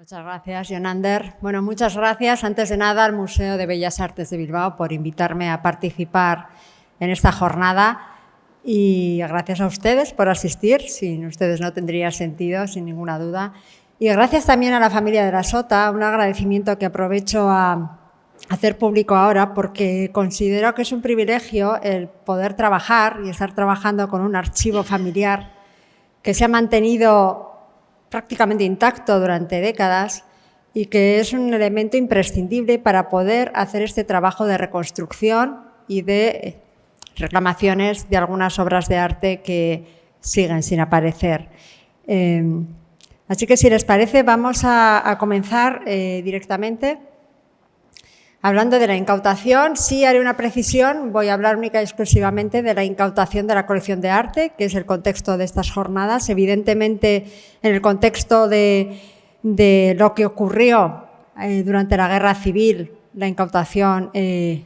Muchas gracias, Jonander. Bueno, muchas gracias, antes de nada, al Museo de Bellas Artes de Bilbao por invitarme a participar en esta jornada y gracias a ustedes por asistir. Sin ustedes no tendría sentido, sin ninguna duda. Y gracias también a la familia de la Sota, un agradecimiento que aprovecho a hacer público ahora porque considero que es un privilegio el poder trabajar y estar trabajando con un archivo familiar que se ha mantenido prácticamente intacto durante décadas y que es un elemento imprescindible para poder hacer este trabajo de reconstrucción y de reclamaciones de algunas obras de arte que siguen sin aparecer. Así que, si les parece, vamos a comenzar directamente. Hablando de la incautación, sí haré una precisión, voy a hablar única y exclusivamente de la incautación de la colección de arte, que es el contexto de estas jornadas. Evidentemente, en el contexto de lo que ocurrió durante la Guerra Civil, la incautación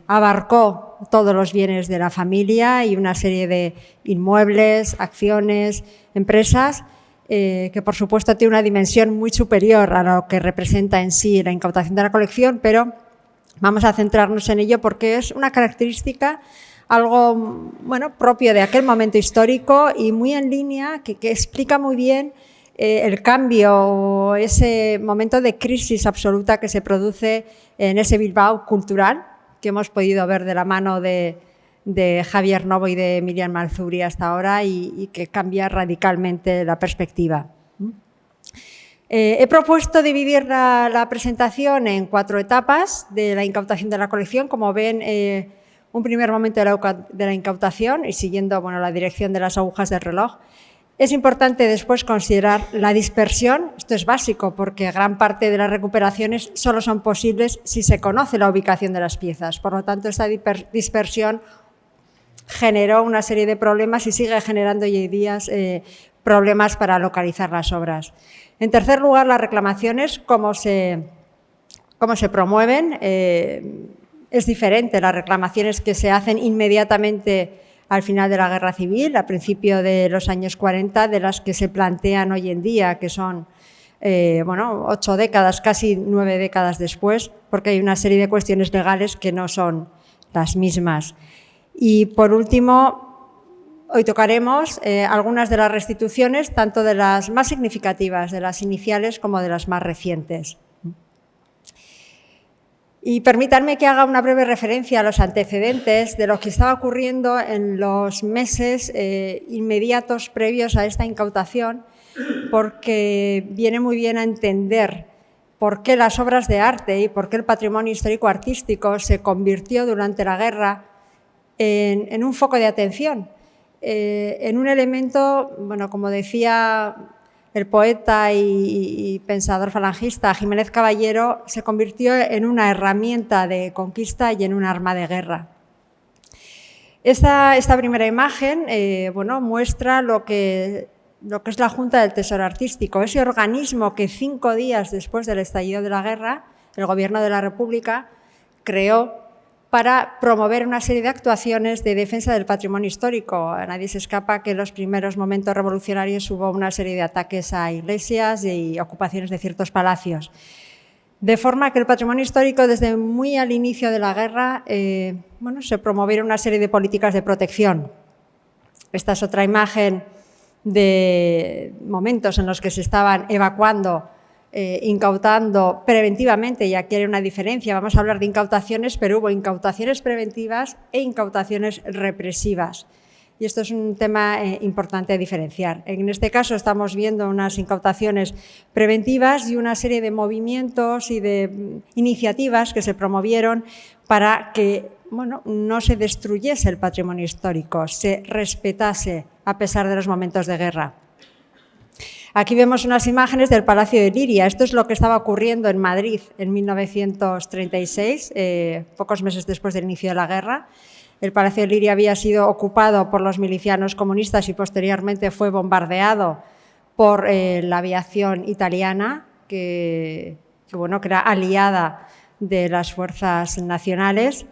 abarcó todos los bienes de la familia y una serie de inmuebles, acciones, empresas, que por supuesto tiene una dimensión muy superior a lo que representa en sí la incautación de la colección, pero vamos a centrarnos en ello porque es una característica algo propio de aquel momento histórico y muy en línea, que explica muy bien el cambio, ese momento de crisis absoluta que se produce en ese Bilbao cultural que hemos podido ver de la mano de Javier Novo y de Miriam Malzuri hasta ahora y que cambia radicalmente la perspectiva. He propuesto dividir la presentación en 4 etapas de la incautación de la colección. Como ven, un primer momento de la incautación y siguiendo la dirección de las agujas del reloj. Es importante después considerar la dispersión. Esto es básico porque gran parte de las recuperaciones solo son posibles si se conoce la ubicación de las piezas. Por lo tanto, esta dispersión generó una serie de problemas y sigue generando hoy en día problemas para localizar las obras. En tercer lugar, las reclamaciones, cómo se promueven. Es diferente las reclamaciones que se hacen inmediatamente al final de la Guerra Civil, a principio de los años 40, de las que se plantean hoy en día, que son 8 décadas, casi 9 décadas después, porque hay una serie de cuestiones legales que no son las mismas. Y por último, hoy tocaremos algunas de las restituciones, tanto de las más significativas, de las iniciales, como de las más recientes. Y permítanme que haga una breve referencia a los antecedentes de lo que estaba ocurriendo en los meses inmediatos previos a esta incautación, porque viene muy bien a entender por qué las obras de arte y por qué el patrimonio histórico-artístico se convirtió durante la guerra en un foco de atención. En un elemento, como decía el poeta y pensador falangista Jiménez Caballero, se convirtió en una herramienta de conquista y en un arma de guerra. Esta primera imagen muestra lo que es la Junta del Tesoro Artístico, ese organismo que 5 días después del estallido de la guerra, el Gobierno de la República creó para promover una serie de actuaciones de defensa del patrimonio histórico. A nadie se escapa que en los primeros momentos revolucionarios hubo una serie de ataques a iglesias y ocupaciones de ciertos palacios. De forma que el patrimonio histórico, desde muy al inicio de la guerra, se promovieron una serie de políticas de protección. Esta es otra imagen de momentos en los que se estaban evacuando, incautando preventivamente, y aquí hay una diferencia, vamos a hablar de incautaciones, pero hubo incautaciones preventivas e incautaciones represivas. Y esto es un tema importante a diferenciar. En este caso estamos viendo unas incautaciones preventivas y una serie de movimientos y de iniciativas que se promovieron para que no se destruyese el patrimonio histórico, se respetase a pesar de los momentos de guerra. Aquí vemos unas imágenes del Palacio de Liria. Esto es lo que estaba ocurriendo en Madrid en 1936, pocos meses después del inicio de la guerra. El Palacio de Liria había sido ocupado por los milicianos comunistas y posteriormente fue bombardeado por la aviación italiana, que era aliada de las fuerzas nacionales.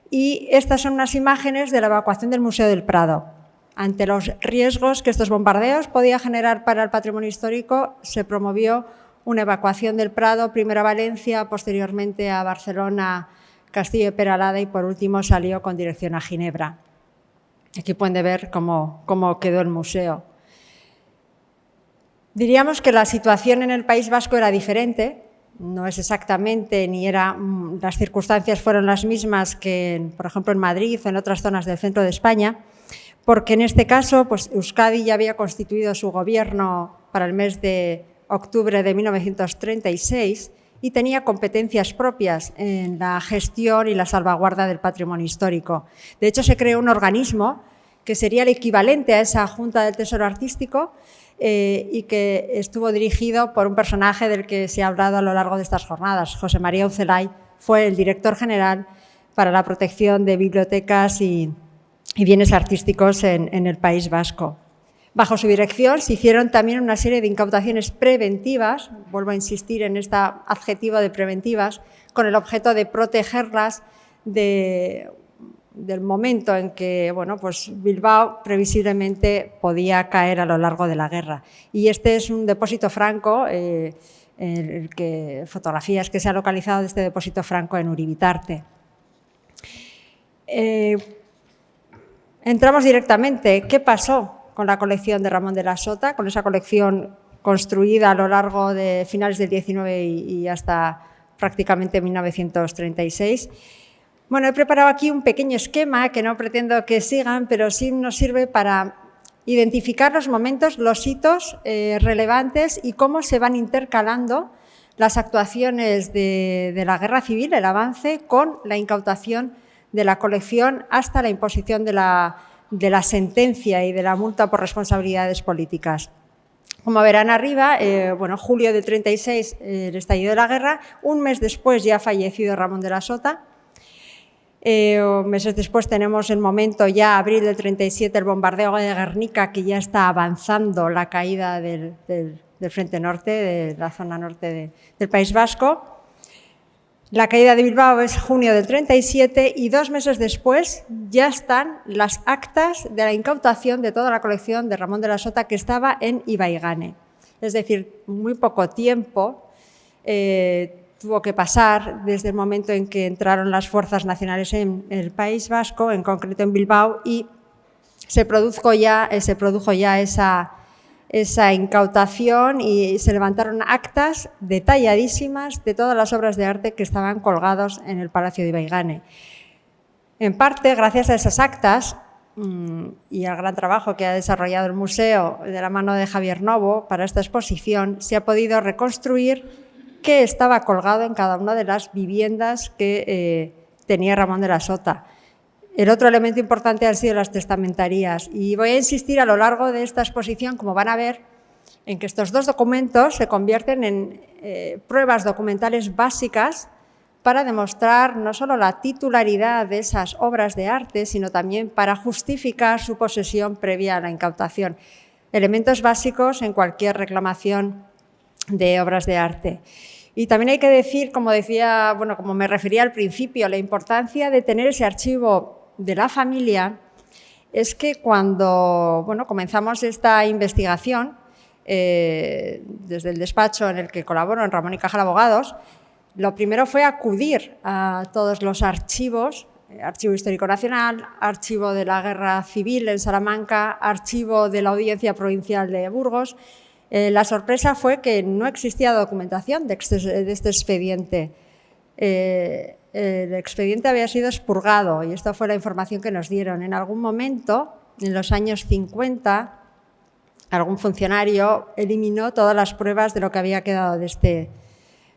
Y estas son unas imágenes de la evacuación del Museo del Prado. Ante los riesgos que estos bombardeos podían generar para el patrimonio histórico, se promovió una evacuación del Prado, primero a Valencia, posteriormente a Barcelona, Castillo de Peralada y por último salió con dirección a Ginebra. Aquí pueden ver cómo quedó el museo. Diríamos que la situación en el País Vasco era diferente, no es exactamente, las circunstancias fueron las mismas que, por ejemplo, en Madrid o en otras zonas del centro de España, porque en este caso pues, Euskadi ya había constituido su gobierno para el mes de octubre de 1936 y tenía competencias propias en la gestión y la salvaguarda del patrimonio histórico. De hecho, se creó un organismo que sería el equivalente a esa Junta del Tesoro Artístico y que estuvo dirigido por un personaje del que se ha hablado a lo largo de estas jornadas. José María Ucelay fue el director general para la protección de bibliotecas y bienes artísticos en el País Vasco. Bajo su dirección se hicieron también una serie de incautaciones preventivas, vuelvo a insistir en este adjetivo de preventivas, con el objeto de protegerlas del momento en que pues Bilbao previsiblemente podía caer a lo largo de la guerra. Y este es un depósito franco, fotografías que se han localizado de este depósito franco en Uribitarte. Entramos directamente. ¿Qué pasó con la colección de Ramón de la Sota, con esa colección construida a lo largo de finales del 19 y hasta prácticamente 1936? Bueno, he preparado aquí un pequeño esquema que no pretendo que sigan, pero sí nos sirve para identificar los momentos, los hitos relevantes y cómo se van intercalando las actuaciones de la Guerra Civil, el avance, con la incautación de la colección hasta la imposición de la sentencia y de la multa por responsabilidades políticas. Como verán arriba, julio del 36, el estallido de la guerra, un mes después ya ha fallecido Ramón de la Sota. Meses después tenemos el momento ya, abril del 37, el bombardeo de Guernica, que ya está avanzando la caída del frente norte, de la zona norte del País Vasco. La caída de Bilbao es junio del 37 y 2 meses después ya están las actas de la incautación de toda la colección de Ramón de la Sota que estaba en Ibaigane. Es decir, muy poco tiempo tuvo que pasar desde el momento en que entraron las fuerzas nacionales en el País Vasco, en concreto en Bilbao, y se produjo ya esa incautación y se levantaron actas detalladísimas de todas las obras de arte que estaban colgados en el Palacio de Ibaigane. En parte, gracias a esas actas y al gran trabajo que ha desarrollado el museo de la mano de Javier Novo para esta exposición, se ha podido reconstruir qué estaba colgado en cada una de las viviendas que tenía Ramón de la Sota. El otro elemento importante han sido las testamentarías y voy a insistir a lo largo de esta exposición, como van a ver, en que estos dos documentos se convierten en pruebas documentales básicas para demostrar no solo la titularidad de esas obras de arte, sino también para justificar su posesión previa a la incautación. Elementos básicos en cualquier reclamación de obras de arte. Y también hay que decir, como me refería al principio, la importancia de tener ese archivo de la familia es que cuando comenzamos esta investigación, desde el despacho en el que colaboro, en Ramón y Cajal Abogados, lo primero fue acudir a todos los archivos, Archivo Histórico Nacional, Archivo de la Guerra Civil en Salamanca, Archivo de la Audiencia Provincial de Burgos. La sorpresa fue que no existía documentación de este expediente. El expediente había sido expurgado y esta fue la información que nos dieron. En algún momento, en los años 50, algún funcionario eliminó todas las pruebas de lo que había quedado de este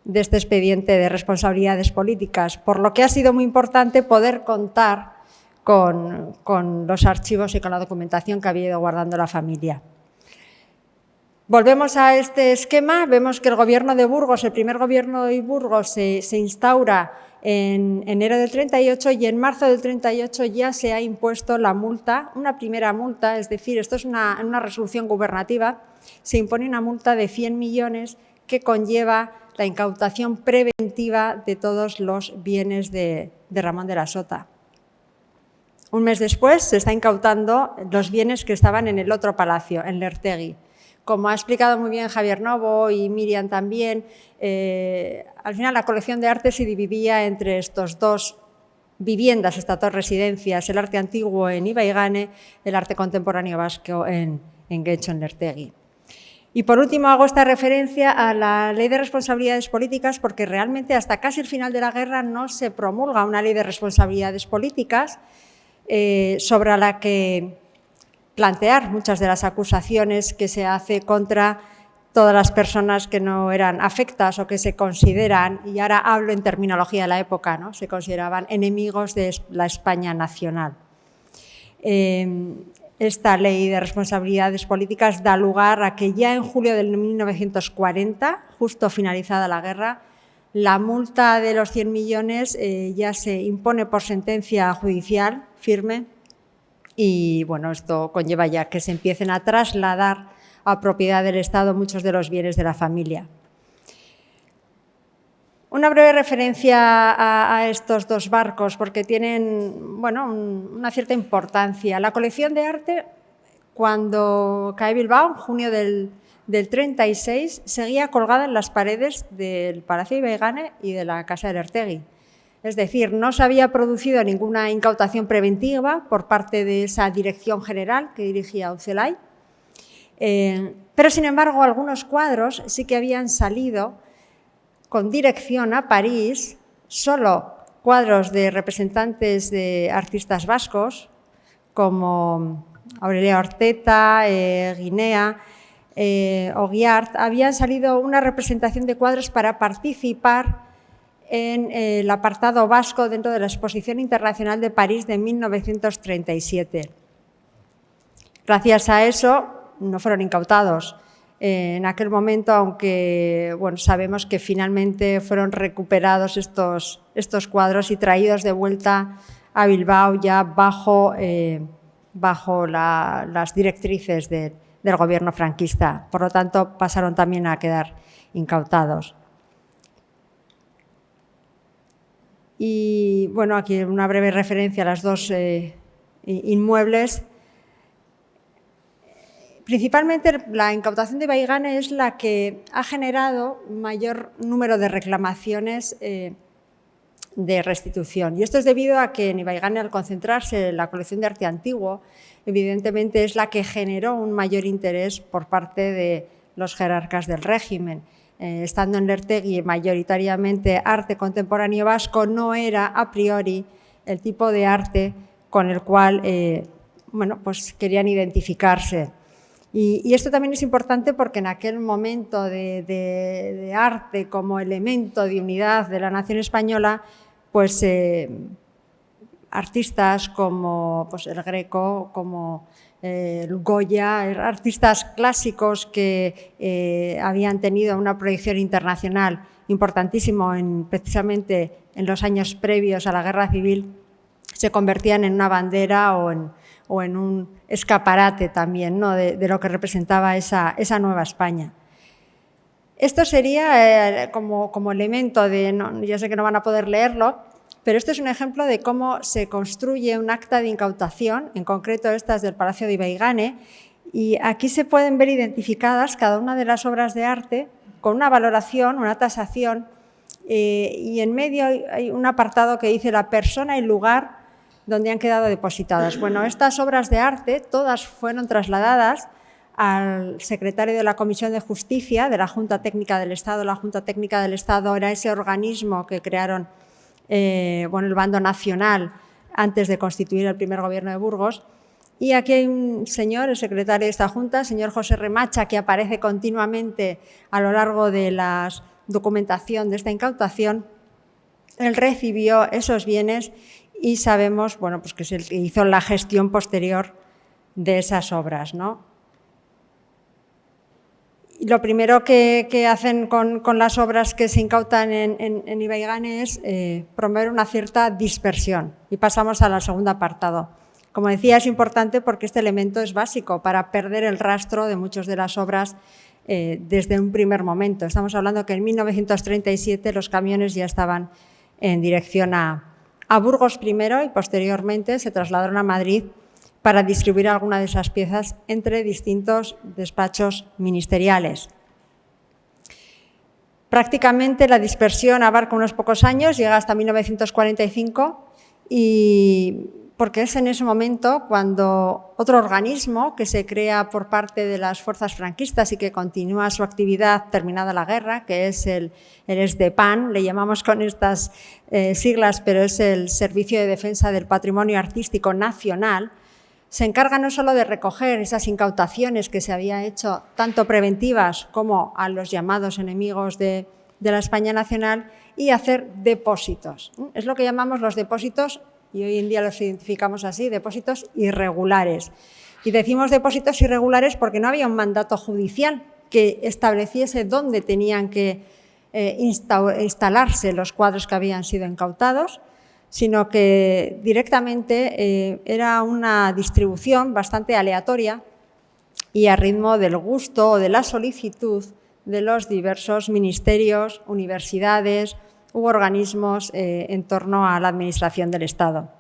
expediente de responsabilidades políticas, por lo que ha sido muy importante poder contar con los archivos y con la documentación que había ido guardando la familia. Volvemos a este esquema, vemos que el gobierno de Burgos, el primer gobierno de Burgos se instaura en enero del 38 y en marzo del 38 ya se ha impuesto la multa, una primera multa, es decir, esto es una resolución gubernativa, se impone una multa de 100 millones que conlleva la incautación preventiva de todos los bienes de Ramón de la Sota. Un mes después se está incautando los bienes que estaban en el otro palacio, en Lertegui. Como ha explicado muy bien Javier Novo y Miriam también, al final la colección de arte se dividía entre estos dos viviendas, estas dos residencias, el arte antiguo en Ibaigane, el arte contemporáneo vasco en Getxo, en Lertegi. Y por último hago esta referencia a la Ley de Responsabilidades Políticas porque realmente hasta casi el final de la guerra no se promulga una Ley de Responsabilidades Políticas sobre la que plantear muchas de las acusaciones que se hace contra todas las personas que no eran afectas o que se consideran, y ahora hablo en terminología de la época, ¿no? Se consideraban enemigos de la España nacional. Esta ley de responsabilidades políticas da lugar a que ya en julio de 1940, justo finalizada la guerra, la multa de los 100 millones ya se impone por sentencia judicial firme y bueno, esto conlleva ya que se empiecen a trasladar a propiedad del Estado muchos de los bienes de la familia. Una breve referencia a estos dos barcos porque tienen bueno, una cierta importancia. La colección de arte, cuando cae Bilbao, en junio del 36, seguía colgada en las paredes del Palacio de Ibaigane y de la Casa de Lertegi. Es decir, no se había producido ninguna incautación preventiva por parte de esa dirección general que dirigía Ucelay, pero sin embargo algunos cuadros sí que habían salido con dirección a París, solo cuadros de representantes de artistas vascos como Aurelia Orteta, Guinea o Guiart, habían salido una representación de cuadros para participar en el apartado vasco dentro de la Exposición Internacional de París de 1937. Gracias a eso no fueron incautados en aquel momento, aunque bueno, sabemos que finalmente fueron recuperados estos cuadros y traídos de vuelta a Bilbao ya bajo las directrices del gobierno franquista. Por lo tanto, pasaron también a quedar incautados. Y bueno, aquí una breve referencia a las dos inmuebles. Principalmente la incautación de Ibaigane es la que ha generado mayor número de reclamaciones de restitución. Y esto es debido a que en Ibaigane, al concentrarse la colección de arte antiguo, evidentemente es la que generó un mayor interés por parte de los jerarcas del régimen. Estando en Lertegi mayoritariamente arte contemporáneo vasco, no era a priori el tipo de arte con el cual bueno, pues querían identificarse. Y esto también es importante porque en aquel momento de arte como elemento de unidad de la nación española, pues artistas como pues, el Greco, como el Goya, artistas clásicos que habían tenido una proyección internacional importantísimo precisamente en los años previos a la Guerra Civil, se convertían en una bandera o en un escaparate también, ¿no? de lo que representaba esa Nueva España. Esto sería como elemento de, ya sé que no van a poder leerlo, pero esto es un ejemplo de cómo se construye un acta de incautación, en concreto estas del Palacio de Ibaigane, y aquí se pueden ver identificadas cada una de las obras de arte con una valoración, una tasación, y en medio hay un apartado que dice la persona y lugar donde han quedado depositadas. Bueno, estas obras de arte todas fueron trasladadas al secretario de la Comisión de Justicia de la Junta Técnica del Estado. La Junta Técnica del Estado era ese organismo que crearon bueno, el bando nacional antes de constituir el primer gobierno de Burgos. Y aquí hay un señor, el secretario de esta Junta, el señor José Remacha, que aparece continuamente a lo largo de la documentación de esta incautación. Él recibió esos bienes y sabemos bueno, pues que es el que hizo la gestión posterior de esas obras, ¿no? Y lo primero que hacen con las obras que se incautan en Ibaigane es promover una cierta dispersión. Y pasamos al segundo apartado. Como decía, es importante porque este elemento es básico para perder el rastro de muchas de las obras desde un primer momento. Estamos hablando que en 1937 los camiones ya estaban en dirección a Burgos primero y posteriormente se trasladaron a Madrid para distribuir alguna de esas piezas entre distintos despachos ministeriales. Prácticamente la dispersión abarca unos pocos años, llega hasta 1945, y porque es en ese momento cuando otro organismo que se crea por parte de las fuerzas franquistas y que continúa su actividad terminada la guerra, que es el SDEPAN, le llamamos con estas siglas, pero es el Servicio de Defensa del Patrimonio Artístico Nacional, se encarga no solo de recoger esas incautaciones que se había hecho, tanto preventivas como a los llamados enemigos de la España nacional, y hacer depósitos. Es lo que llamamos los depósitos, y hoy en día los identificamos así, depósitos irregulares. Y decimos depósitos irregulares porque no había un mandato judicial que estableciese dónde tenían que instalarse los cuadros que habían sido incautados, sino que directamente era una distribución bastante aleatoria y a ritmo del gusto o de la solicitud de los diversos ministerios, universidades u organismos en torno a la administración del Estado.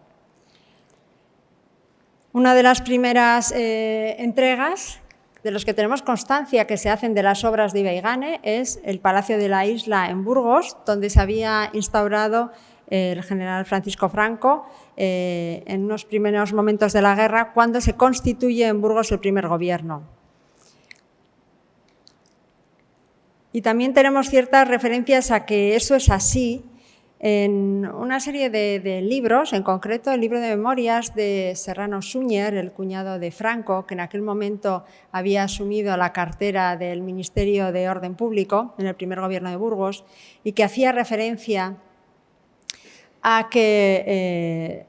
Una de las primeras entregas de los que tenemos constancia que se hacen de las obras de Ibaigane es el Palacio de la Isla en Burgos, donde se había instaurado el general Francisco Franco en unos primeros momentos de la guerra, cuando se constituye en Burgos el primer gobierno. Y también tenemos ciertas referencias a que eso es así en una serie de libros, en concreto el libro de memorias de Serrano Súñer, el cuñado de Franco, que en aquel momento había asumido la cartera del Ministerio de Orden Público en el primer gobierno de Burgos, y que hacía referencia a que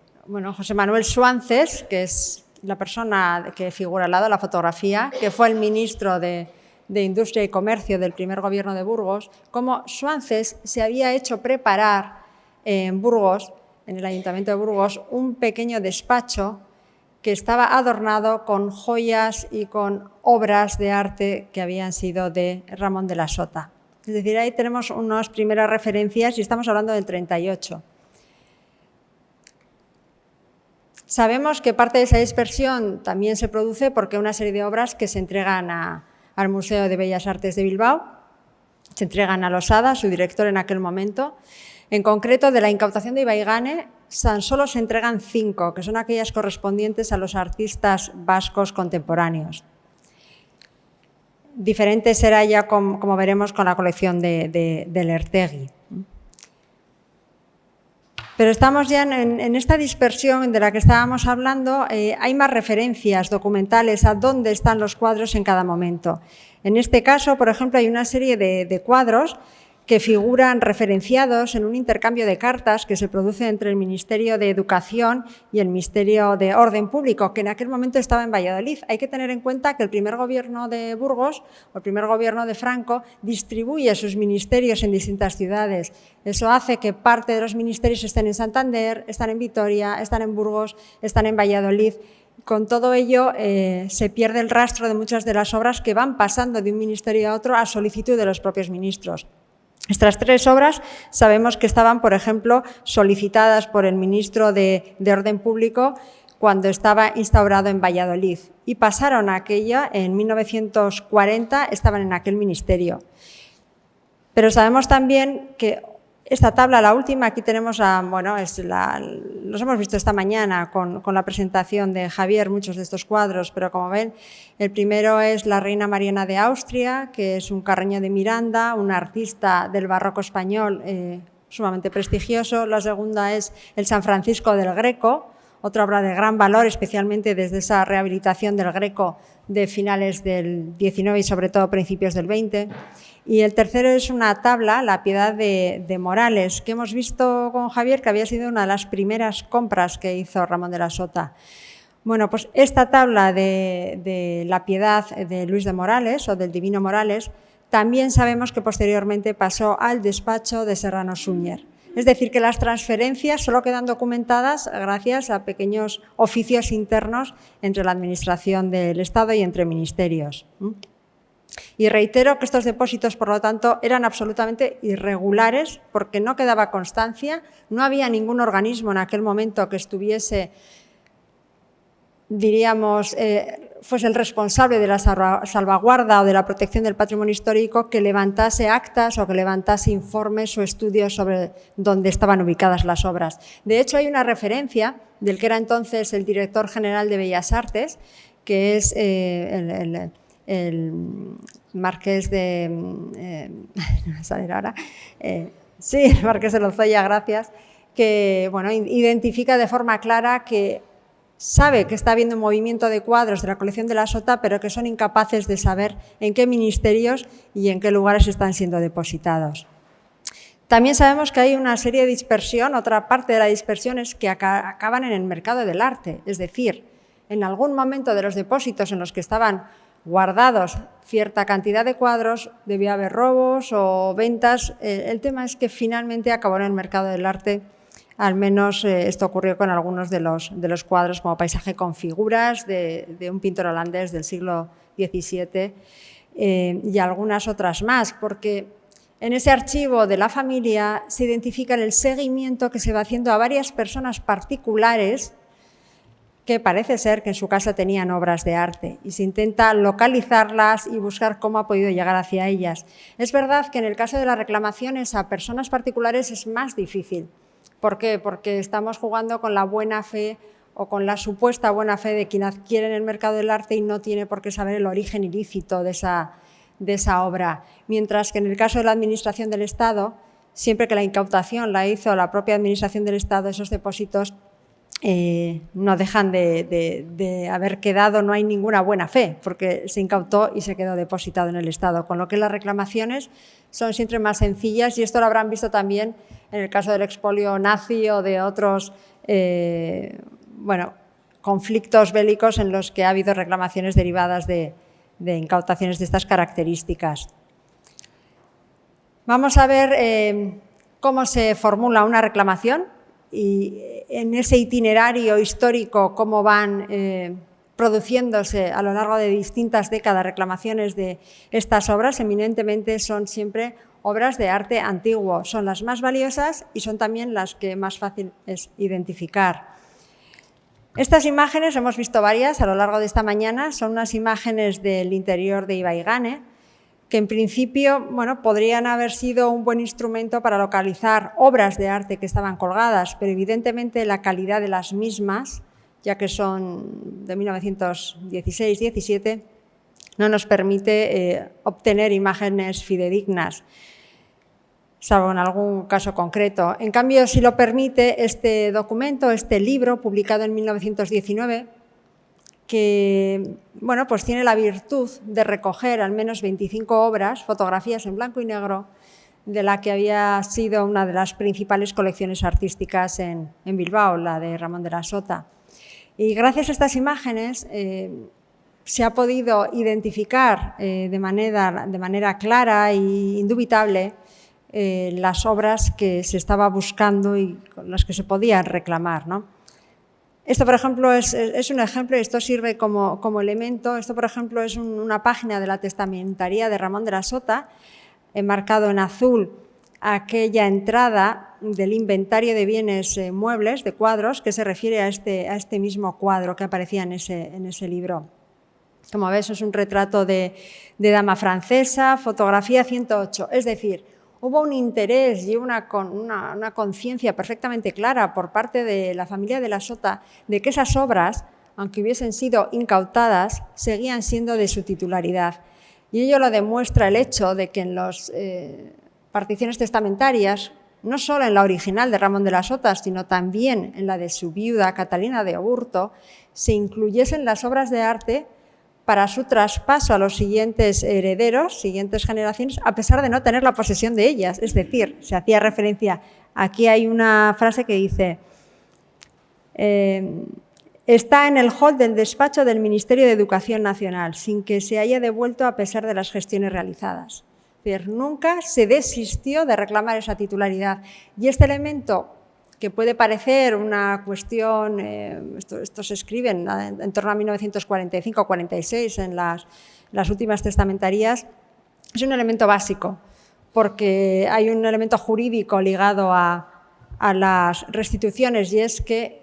José Manuel Suances, que es la persona que figura al lado de la fotografía, que fue el ministro de Industria y Comercio del primer gobierno de Burgos, como Suances se había hecho preparar en Burgos, en el Ayuntamiento de Burgos, un pequeño despacho que estaba adornado con joyas y con obras de arte que habían sido de Ramón de la Sota. Es decir, ahí tenemos unas primeras referencias y estamos hablando del 38. Sabemos que parte de esa dispersión también se produce porque una serie de obras que se entregan al Museo de Bellas Artes de Bilbao, se entregan a Losada, su director en aquel momento. En concreto, de la incautación de Ibaigane, tan solo se entregan 5, que son aquellas correspondientes a los artistas vascos contemporáneos. Diferente será ya, como veremos, con la colección de Lertegui. Pero estamos ya en esta dispersión de la que estábamos hablando, hay más referencias documentales a dónde están los cuadros en cada momento. En este caso, por ejemplo, hay una serie de cuadros que figuran referenciados en un intercambio de cartas que se produce entre el Ministerio de Educación y el Ministerio de Orden Público, que en aquel momento estaba en Valladolid. Hay que tener en cuenta que el primer gobierno de Burgos, o el primer gobierno de Franco, distribuye sus ministerios en distintas ciudades. Eso hace que parte de los ministerios estén en Santander, están en Vitoria, están en Burgos, están en Valladolid. Con todo ello, se pierde el rastro de muchas de las obras que van pasando de un ministerio a otro a solicitud de los propios ministros. Estas 3 obras sabemos que estaban, por ejemplo, solicitadas por el ministro de Orden Público cuando estaba instaurado en Valladolid, y pasaron a aquella en 1940, estaban en aquel ministerio. Pero sabemos también que esta tabla, la última, aquí tenemos, los hemos visto esta mañana con la presentación de Javier, muchos de estos cuadros, pero como ven, el primero es la reina Mariana de Austria, que es un Carreño de Miranda, un artista del barroco español sumamente prestigioso. La segunda es el San Francisco del Greco, otra obra de gran valor, especialmente desde esa rehabilitación del Greco de finales del XIX y sobre todo principios del XX. Y el tercero es una tabla, La Piedad de Morales, que hemos visto con Javier, que había sido una de las primeras compras que hizo Ramón de la Sota. Bueno, pues esta tabla de La Piedad de Luis de Morales, o del Divino Morales, también sabemos que posteriormente pasó al despacho de Serrano Súñer. Es decir, que las transferencias solo quedan documentadas gracias a pequeños oficios internos entre la Administración del Estado y entre ministerios. Y reitero que estos depósitos, por lo tanto, eran absolutamente irregulares porque no quedaba constancia, no había ningún organismo en aquel momento que estuviese diríamos, fuese el responsable de la salvaguarda o de la protección del patrimonio histórico, que levantase actas o que levantase informes o estudios sobre dónde estaban ubicadas las obras. De hecho, hay una referencia del que era entonces el director general de Bellas Artes, que es el marqués de... no me sale ahora. Sí, el marqués de Lozoya, gracias, que bueno, identifica de forma clara que sabe que está habiendo un movimiento de cuadros de la colección de la Sota, pero que son incapaces de saber en qué ministerios y en qué lugares están siendo depositados. También sabemos que hay una serie de dispersión, otra parte de la dispersión es que acaban en el mercado del arte, es decir, en algún momento de los depósitos en los que estaban guardados cierta cantidad de cuadros, debía haber robos o ventas. El tema es que finalmente acabó en el mercado del arte. Al menos esto ocurrió con algunos de los cuadros, como Paisaje con figuras, de un pintor holandés del siglo XVII, y algunas otras más, porque en ese archivo de la familia se identifica el seguimiento que se va haciendo a varias personas particulares que parece ser que en su casa tenían obras de arte y se intenta localizarlas y buscar cómo ha podido llegar hacia ellas. Es verdad que en el caso de las reclamaciones a personas particulares es más difícil. ¿Por qué? Porque estamos jugando con la buena fe o con la supuesta buena fe de quien adquiere en el mercado del arte y no tiene por qué saber el origen ilícito de esa obra. Mientras que en el caso de la Administración del Estado, siempre que la incautación la hizo la propia Administración del Estado, esos depósitos no dejan de haber quedado, no hay ninguna buena fe, porque se incautó y se quedó depositado en el Estado, con lo que las reclamaciones son siempre más sencillas, y esto lo habrán visto también en el caso del expolio nazi o de otros conflictos bélicos en los que ha habido reclamaciones derivadas de incautaciones de estas características. Vamos a ver cómo se formula una reclamación y en ese itinerario histórico cómo van produciéndose a lo largo de distintas décadas reclamaciones de estas obras. Eminentemente son siempre obras de arte antiguo, son las más valiosas y son también las que más fácil es identificar. Estas imágenes, hemos visto varias a lo largo de esta mañana, son unas imágenes del interior de Ibaigane, que en principio podrían haber sido un buen instrumento para localizar obras de arte que estaban colgadas, pero evidentemente la calidad de las mismas, ya que son de 1916-17, no nos permite obtener imágenes fidedignas, salvo en algún caso concreto. En cambio, sí lo permite este documento, este libro, publicado en 1919, que pues tiene la virtud de recoger al menos 25 obras, fotografías en blanco y negro, de la que había sido una de las principales colecciones artísticas en Bilbao, la de Ramón de la Sota. Y gracias a estas imágenes se ha podido identificar de manera clara e indubitable las obras que se estaba buscando y con las que se podían reclamar, ¿no? Esto, por ejemplo, es un ejemplo y esto sirve como elemento. Esto, por ejemplo, es una página de la testamentaría de Ramón de la Sota, enmarcado en azul aquella entrada del inventario de bienes muebles, de cuadros, que se refiere a este mismo cuadro que aparecía en ese libro. Como ves, es un retrato de dama francesa, fotografía 108, es decir, hubo un interés y una conciencia perfectamente clara por parte de la familia de la Sota de que esas obras, aunque hubiesen sido incautadas, seguían siendo de su titularidad. Y ello lo demuestra el hecho de que en las particiones testamentarias, no solo en la original de Ramón de la Sota, sino también en la de su viuda Catalina de Oburto, se incluyesen las obras de arte para su traspaso a los siguientes herederos, siguientes generaciones, a pesar de no tener la posesión de ellas. Es decir, se hacía referencia, aquí hay una frase que dice, está en el hall del despacho del Ministerio de Educación Nacional, sin que se haya devuelto a pesar de las gestiones realizadas. Es decir, nunca se desistió de reclamar esa titularidad. Y este elemento, que puede parecer una cuestión, esto se escribe en torno a 1945-46 en las últimas testamentarías, es un elemento básico, porque hay un elemento jurídico ligado a las restituciones, y es que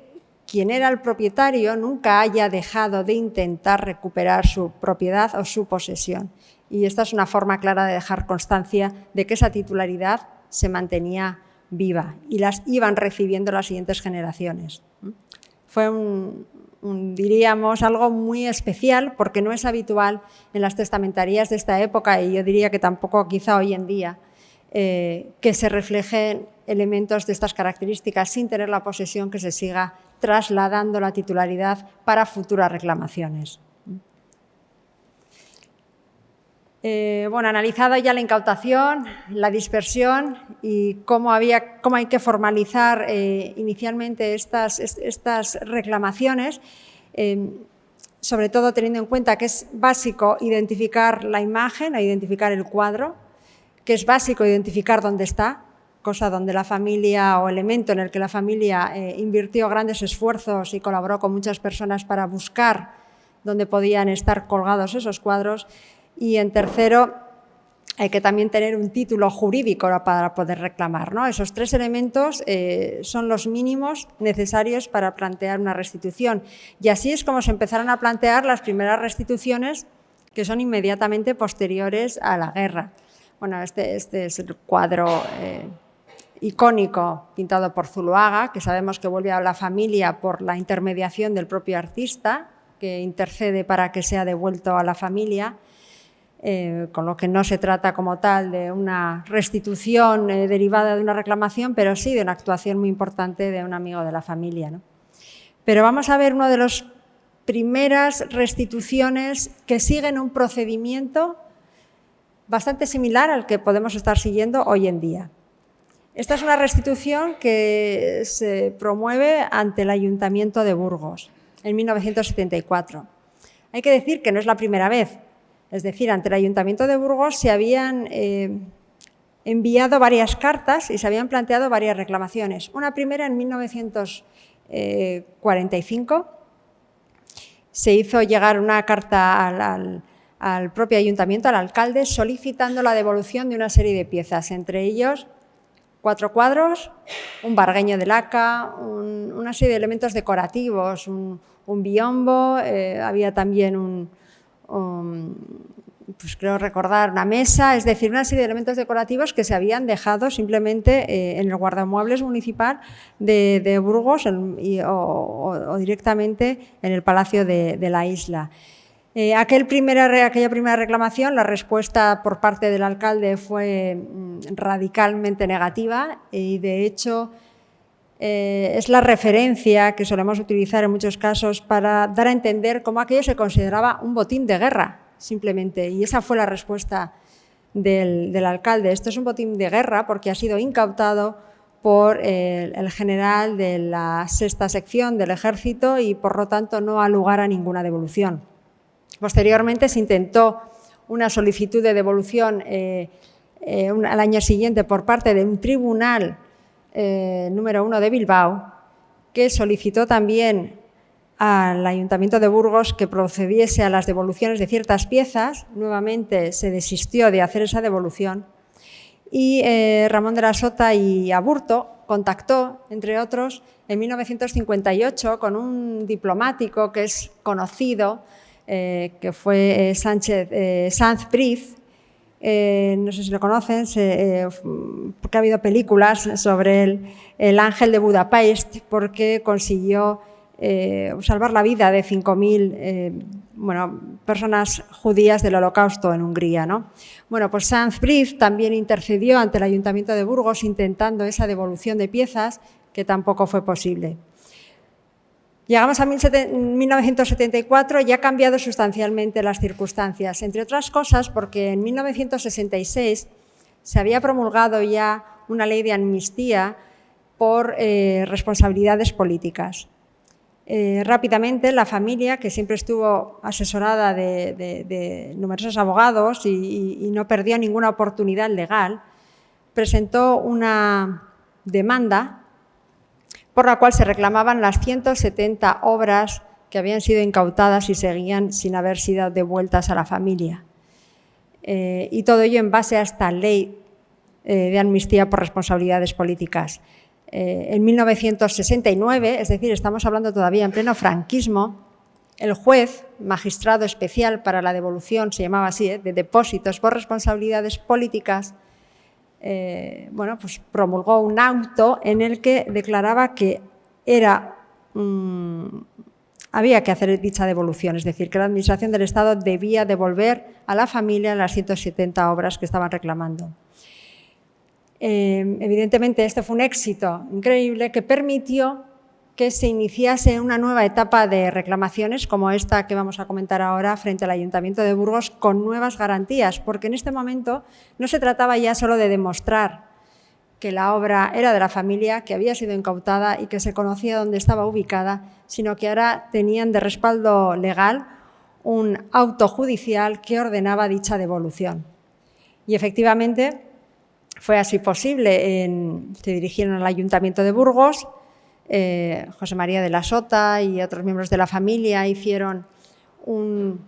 quien era el propietario nunca haya dejado de intentar recuperar su propiedad o su posesión. Y esta es una forma clara de dejar constancia de que esa titularidad se mantenía viva y las iban recibiendo las siguientes generaciones. Fue diríamos, algo muy especial porque no es habitual en las testamentarías de esta época y yo diría que tampoco quizá hoy en día que se reflejen elementos de estas características sin tener la posesión, que se siga trasladando la titularidad para futuras reclamaciones. Bueno, analizada ya la incautación, la dispersión y cómo hay que formalizar inicialmente estas reclamaciones, sobre todo teniendo en cuenta que es básico identificar la imagen, identificar el cuadro, que es básico identificar dónde está, cosa donde la familia o elemento en el que la familia invirtió grandes esfuerzos y colaboró con muchas personas para buscar dónde podían estar colgados esos cuadros. Y en tercero, hay que también tener un título jurídico para poder reclamar, ¿no? Esos tres elementos son los mínimos necesarios para plantear una restitución. Y así es como se empezaron a plantear las primeras restituciones que son inmediatamente posteriores a la guerra. Bueno, este es el cuadro icónico pintado por Zuloaga, que sabemos que vuelve a la familia por la intermediación del propio artista, que intercede para que sea devuelto a la familia. Con lo que no se trata como tal de una restitución derivada de una reclamación, pero sí de una actuación muy importante de un amigo de la familia, ¿no? Pero vamos a ver una de las primeras restituciones que siguen un procedimiento bastante similar al que podemos estar siguiendo hoy en día. Esta es una restitución que se promueve ante el Ayuntamiento de Burgos en 1974. Hay que decir que no es la primera vez. Es decir, ante el Ayuntamiento de Burgos se habían enviado varias cartas y se habían planteado varias reclamaciones. Una primera en 1945 se hizo llegar una carta al propio Ayuntamiento, al alcalde, solicitando la devolución de una serie de piezas, entre ellos 4 cuadros, un vargueño de laca, una serie de elementos decorativos, un biombo, había también pues creo recordar una mesa, es decir, una serie de elementos decorativos que se habían dejado simplemente en el guardamuebles municipal de Burgos o directamente en el Palacio de la Isla. Aquella primera reclamación, la respuesta por parte del alcalde fue radicalmente negativa y, de hecho, es la referencia que solemos utilizar en muchos casos para dar a entender cómo aquello se consideraba un botín de guerra, simplemente. Y esa fue la respuesta del alcalde. Esto es un botín de guerra porque ha sido incautado por el general de la 6ª sección del Ejército y, por lo tanto, no ha lugar a ninguna devolución. Posteriormente se intentó una solicitud de devolución al año siguiente por parte de un tribunal número 1 de Bilbao, que solicitó también al Ayuntamiento de Burgos que procediese a las devoluciones de ciertas piezas. Nuevamente se desistió de hacer esa devolución y Ramón de la Sota y Aburto contactó, entre otros, en 1958 con un diplomático que es conocido, que fue Sanz Briz. No sé si lo conocen, porque ha habido películas sobre el ángel de Budapest, porque consiguió salvar la vida de 5.000 personas judías del Holocausto en Hungría, ¿no? Bueno, pues Sanz Briz también intercedió ante el Ayuntamiento de Burgos intentando esa devolución de piezas, que tampoco fue posible. Llegamos a 1974 y ha cambiado sustancialmente las circunstancias, entre otras cosas porque en 1966 se había promulgado ya una ley de amnistía por responsabilidades políticas. Rápidamente la familia, que siempre estuvo asesorada de numerosos abogados y no perdió ninguna oportunidad legal, presentó una demanda por la cual se reclamaban las 170 obras que habían sido incautadas y seguían sin haber sido devueltas a la familia. Y todo ello en base a esta ley de amnistía por responsabilidades políticas. en 1969, es decir, estamos hablando todavía en pleno franquismo, el juez, magistrado especial para la devolución, se llamaba así, de depósitos por responsabilidades políticas, pues promulgó un auto en el que declaraba que había que hacer dicha devolución, es decir, que la Administración del Estado debía devolver a la familia las 170 obras que estaban reclamando. Evidentemente, este fue un éxito increíble que permitió que se iniciase una nueva etapa de reclamaciones como esta que vamos a comentar ahora frente al Ayuntamiento de Burgos con nuevas garantías, porque en este momento no se trataba ya solo de demostrar que la obra era de la familia, que había sido incautada y que se conocía dónde estaba ubicada, sino que ahora tenían de respaldo legal un auto judicial que ordenaba dicha devolución. Y efectivamente fue así posible. Se dirigieron al Ayuntamiento de Burgos, José María de la Sota y otros miembros de la familia hicieron una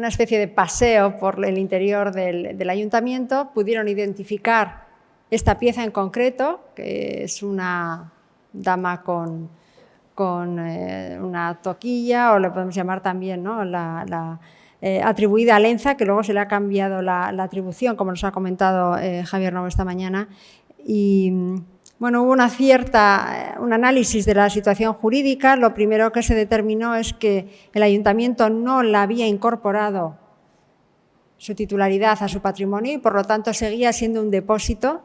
especie de paseo por el interior del ayuntamiento, pudieron identificar esta pieza en concreto, que es una dama con una toquilla, o le podemos llamar también, ¿no?, atribuida a Lenza, que luego se le ha cambiado la atribución, como nos ha comentado Javier Novo esta mañana. Y bueno, hubo un análisis de la situación jurídica. Lo primero que se determinó es que el ayuntamiento no la había incorporado su titularidad a su patrimonio y, por lo tanto, seguía siendo un depósito.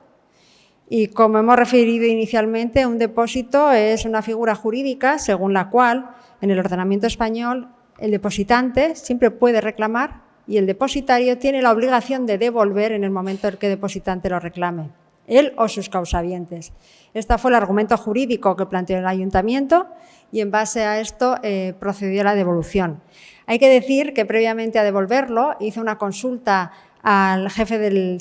Y, como hemos referido inicialmente, un depósito es una figura jurídica según la cual, en el ordenamiento español, el depositante siempre puede reclamar y el depositario tiene la obligación de devolver en el momento en que el depositante lo reclame, él o sus causavientes. Este fue el argumento jurídico que planteó el ayuntamiento y, en base a esto, procedió a la devolución. Hay que decir que, previamente a devolverlo, hizo una consulta al jefe de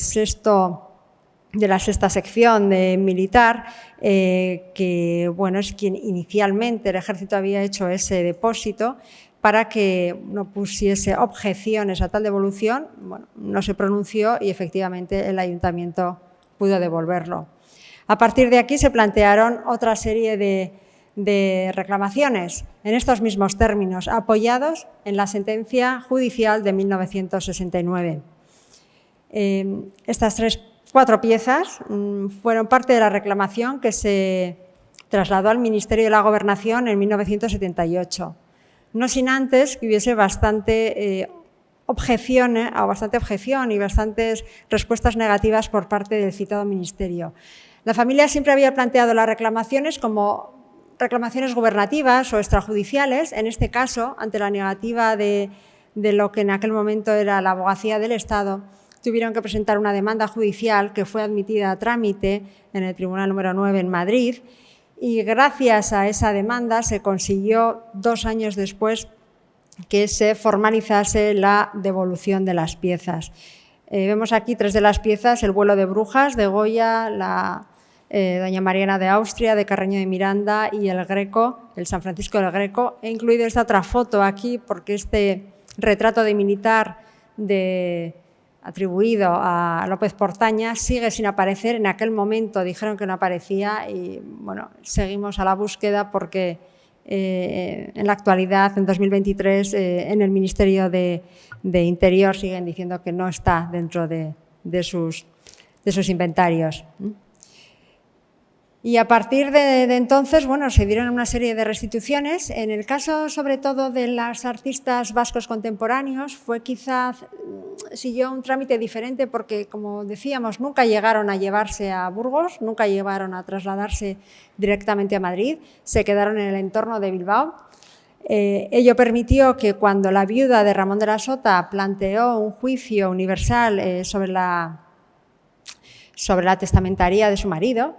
la sexta sección militar, que bueno, es quien inicialmente el Ejército había hecho ese depósito, para que no pusiese objeciones a tal devolución. Bueno, no se pronunció y efectivamente el ayuntamiento pudo devolverlo. A partir de aquí se plantearon otra serie de reclamaciones en estos mismos términos, apoyados en la sentencia judicial de 1969. Estas cuatro piezas fueron parte de la reclamación que se trasladó al Ministerio de la Gobernación en 1978. No sin antes que hubiese bastante objeción y bastantes respuestas negativas por parte del citado ministerio. La familia siempre había planteado las reclamaciones como reclamaciones gubernativas o extrajudiciales. En este caso, ante la negativa de lo que en aquel momento era la Abogacía del Estado, tuvieron que presentar una demanda judicial que fue admitida a trámite en el Tribunal número 9 en Madrid. Y gracias a esa demanda se consiguió 2 años después que se formalizase la devolución de las piezas. Vemos aquí 3 de las piezas: el vuelo de Brujas de Goya, la Doña Mariana de Austria, de Carreño de Miranda, y el Greco, el San Francisco del Greco. He incluido esta otra foto aquí porque este retrato de militar atribuido a López Portaña sigue sin aparecer. En aquel momento dijeron que no aparecía y, bueno, seguimos a la búsqueda porque en la actualidad, en 2023, en el Ministerio de Interior siguen diciendo que no está dentro de sus inventarios. Y a partir de entonces, bueno, se dieron una serie de restituciones. En el caso, sobre todo, de los artistas vascos contemporáneos, siguió un trámite diferente porque, como decíamos, nunca llegaron a llevarse a Burgos, nunca llegaron a trasladarse directamente a Madrid, se quedaron en el entorno de Bilbao. Ello permitió que, cuando la viuda de Ramón de la Sota planteó un juicio universal sobre la testamentaría de su marido,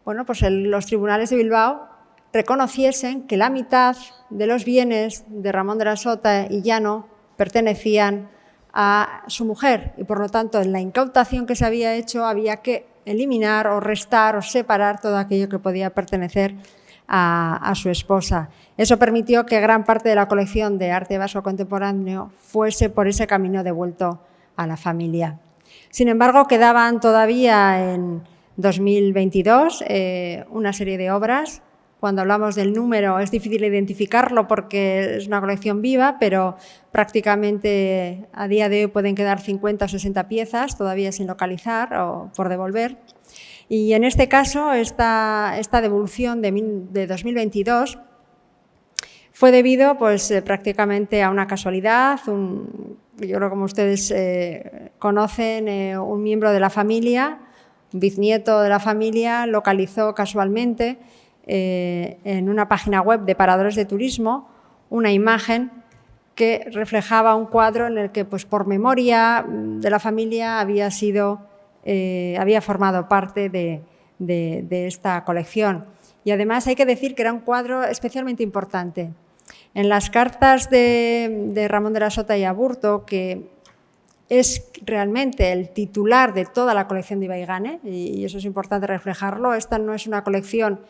los tribunales de Bilbao reconociesen que la mitad de los bienes de Ramón de la Sota y Llano pertenecían a su mujer y, por lo tanto, en la incautación que se había hecho había que eliminar o restar o separar todo aquello que podía pertenecer a su esposa. Eso permitió que gran parte de la colección de arte vasco contemporáneo fuese por ese camino devuelto a la familia. Sin embargo, quedaban todavía 2022, una serie de obras. Cuando hablamos del número es difícil identificarlo porque es una colección viva, pero prácticamente a día de hoy pueden quedar 50 o 60 piezas todavía sin localizar o por devolver. Y en este caso, esta devolución de 2022 fue debido pues, prácticamente a una casualidad. Yo creo, como ustedes conocen, un miembro de la familia, un bisnieto de la familia, localizó casualmente en una página web de paradores de turismo una imagen que reflejaba un cuadro en el que, pues, por memoria de la familia, había formado parte de esta colección. Y además hay que decir que era un cuadro especialmente importante. En las cartas de Ramón de la Sota y Aburto, que es realmente el titular de toda la colección de Ibaigane, y eso es importante reflejarlo, esta no es una colección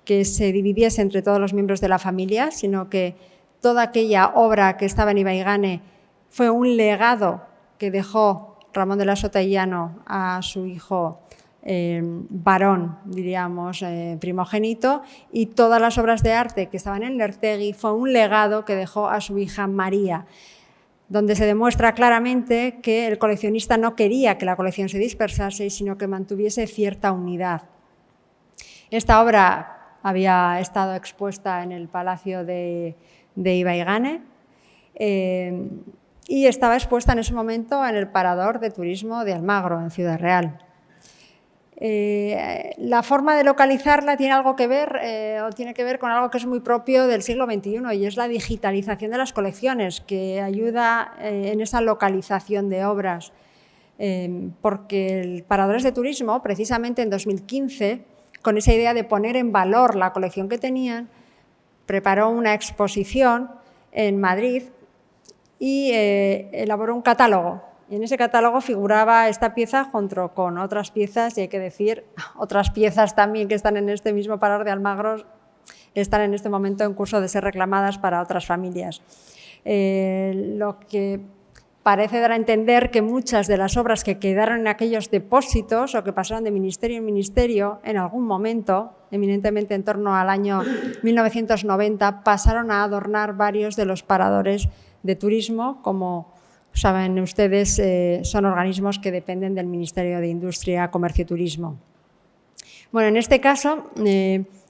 que se dividiese entre todos los miembros de la familia, sino que toda aquella obra que estaba en Ibaigane fue un legado que dejó Ramón de la Sota y Llano a su hijo varón, diríamos, primogénito, y todas las obras de arte que estaban en Lertegui fue un legado que dejó a su hija María, donde se demuestra claramente que el coleccionista no quería que la colección se dispersase, sino que mantuviese cierta unidad. Esta obra había estado expuesta en el Palacio de Ibaigane y estaba expuesta en ese momento en el Parador de Turismo de Almagro, en Ciudad Real. La forma de localizarla tiene algo que ver o tiene que ver con algo que es muy propio del siglo XXI, y es la digitalización de las colecciones, que ayuda en esa localización de obras, porque el Paradores de Turismo, precisamente en 2015, con esa idea de poner en valor la colección que tenían, preparó una exposición en Madrid y elaboró un catálogo. Y en ese catálogo figuraba esta pieza junto con otras piezas, y hay que decir, otras piezas también que están en este mismo Parador de Almagro están en este momento en curso de ser reclamadas para otras familias. Lo que parece dar a entender que muchas de las obras que quedaron en aquellos depósitos o que pasaron de ministerio en ministerio en algún momento, eminentemente en torno al año 1990, pasaron a adornar varios de los paradores de turismo. Como saben ustedes, son organismos que dependen del Ministerio de Industria, Comercio y Turismo. Bueno, en este caso,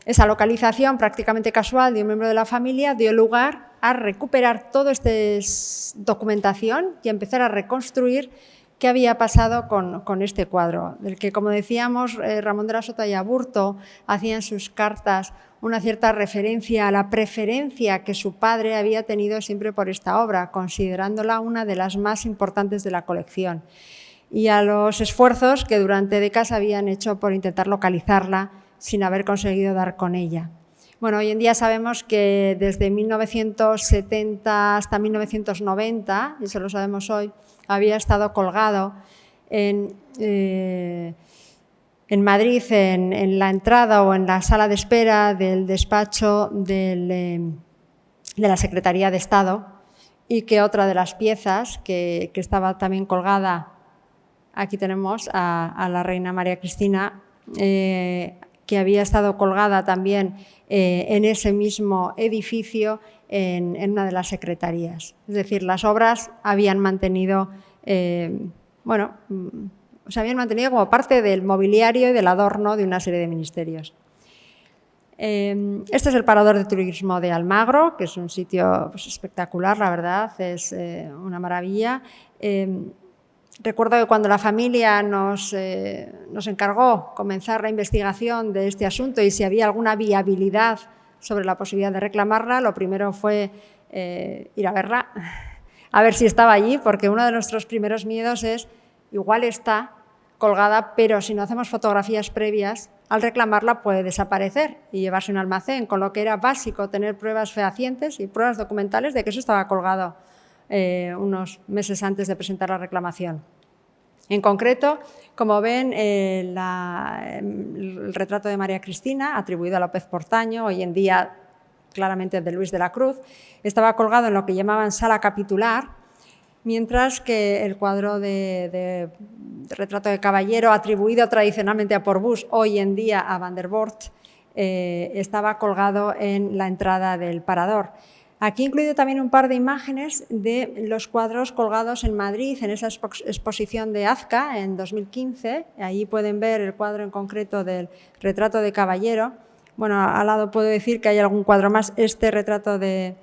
esa localización prácticamente casual de un miembro de la familia dio lugar a recuperar toda esta documentación y a empezar a reconstruir qué había pasado con este cuadro, del que, como decíamos, Ramón de la Sota y Aburto hacía en sus cartas una cierta referencia a la preferencia que su padre había tenido siempre por esta obra, considerándola una de las más importantes de la colección, y a los esfuerzos que durante décadas habían hecho por intentar localizarla sin haber conseguido dar con ella. Bueno, hoy en día sabemos que desde 1970 hasta 1990, y eso lo sabemos hoy, había estado colgado en Madrid, en la entrada o en la sala de espera del despacho de la Secretaría de Estado, y que otra de las piezas que estaba también colgada, aquí tenemos a la reina María Cristina, que había estado colgada también en ese mismo edificio en una de las secretarías. Es decir, las obras habían mantenido, se habían mantenido como parte del mobiliario y del adorno de una serie de ministerios. Este es el Parador de Turismo de Almagro, que es un sitio, pues, espectacular, la verdad, es una maravilla. Recuerdo que cuando la familia nos encargó comenzar la investigación de este asunto y si había alguna viabilidad sobre la posibilidad de reclamarla, lo primero fue ir a verla, a ver si estaba allí, porque uno de nuestros primeros miedos es, igual está colgada, pero si no hacemos fotografías previas, al reclamarla puede desaparecer y llevarse a un almacén, con lo que era básico tener pruebas fehacientes y pruebas documentales de que eso estaba colgado unos meses antes de presentar la reclamación. En concreto, como ven, el retrato de María Cristina, atribuido a López Portaño, hoy en día claramente de Luis de la Cruz, estaba colgado en lo que llamaban sala capitular, mientras que el cuadro de retrato de caballero, atribuido tradicionalmente a Porbuus, hoy en día a Van der Voort, estaba colgado en la entrada del parador. Aquí he incluido también un par de imágenes de los cuadros colgados en Madrid, en esa exposición de Azca en 2015. Ahí pueden ver el cuadro en concreto del retrato de caballero. Bueno, al lado puedo decir que hay algún cuadro más. Este retrato de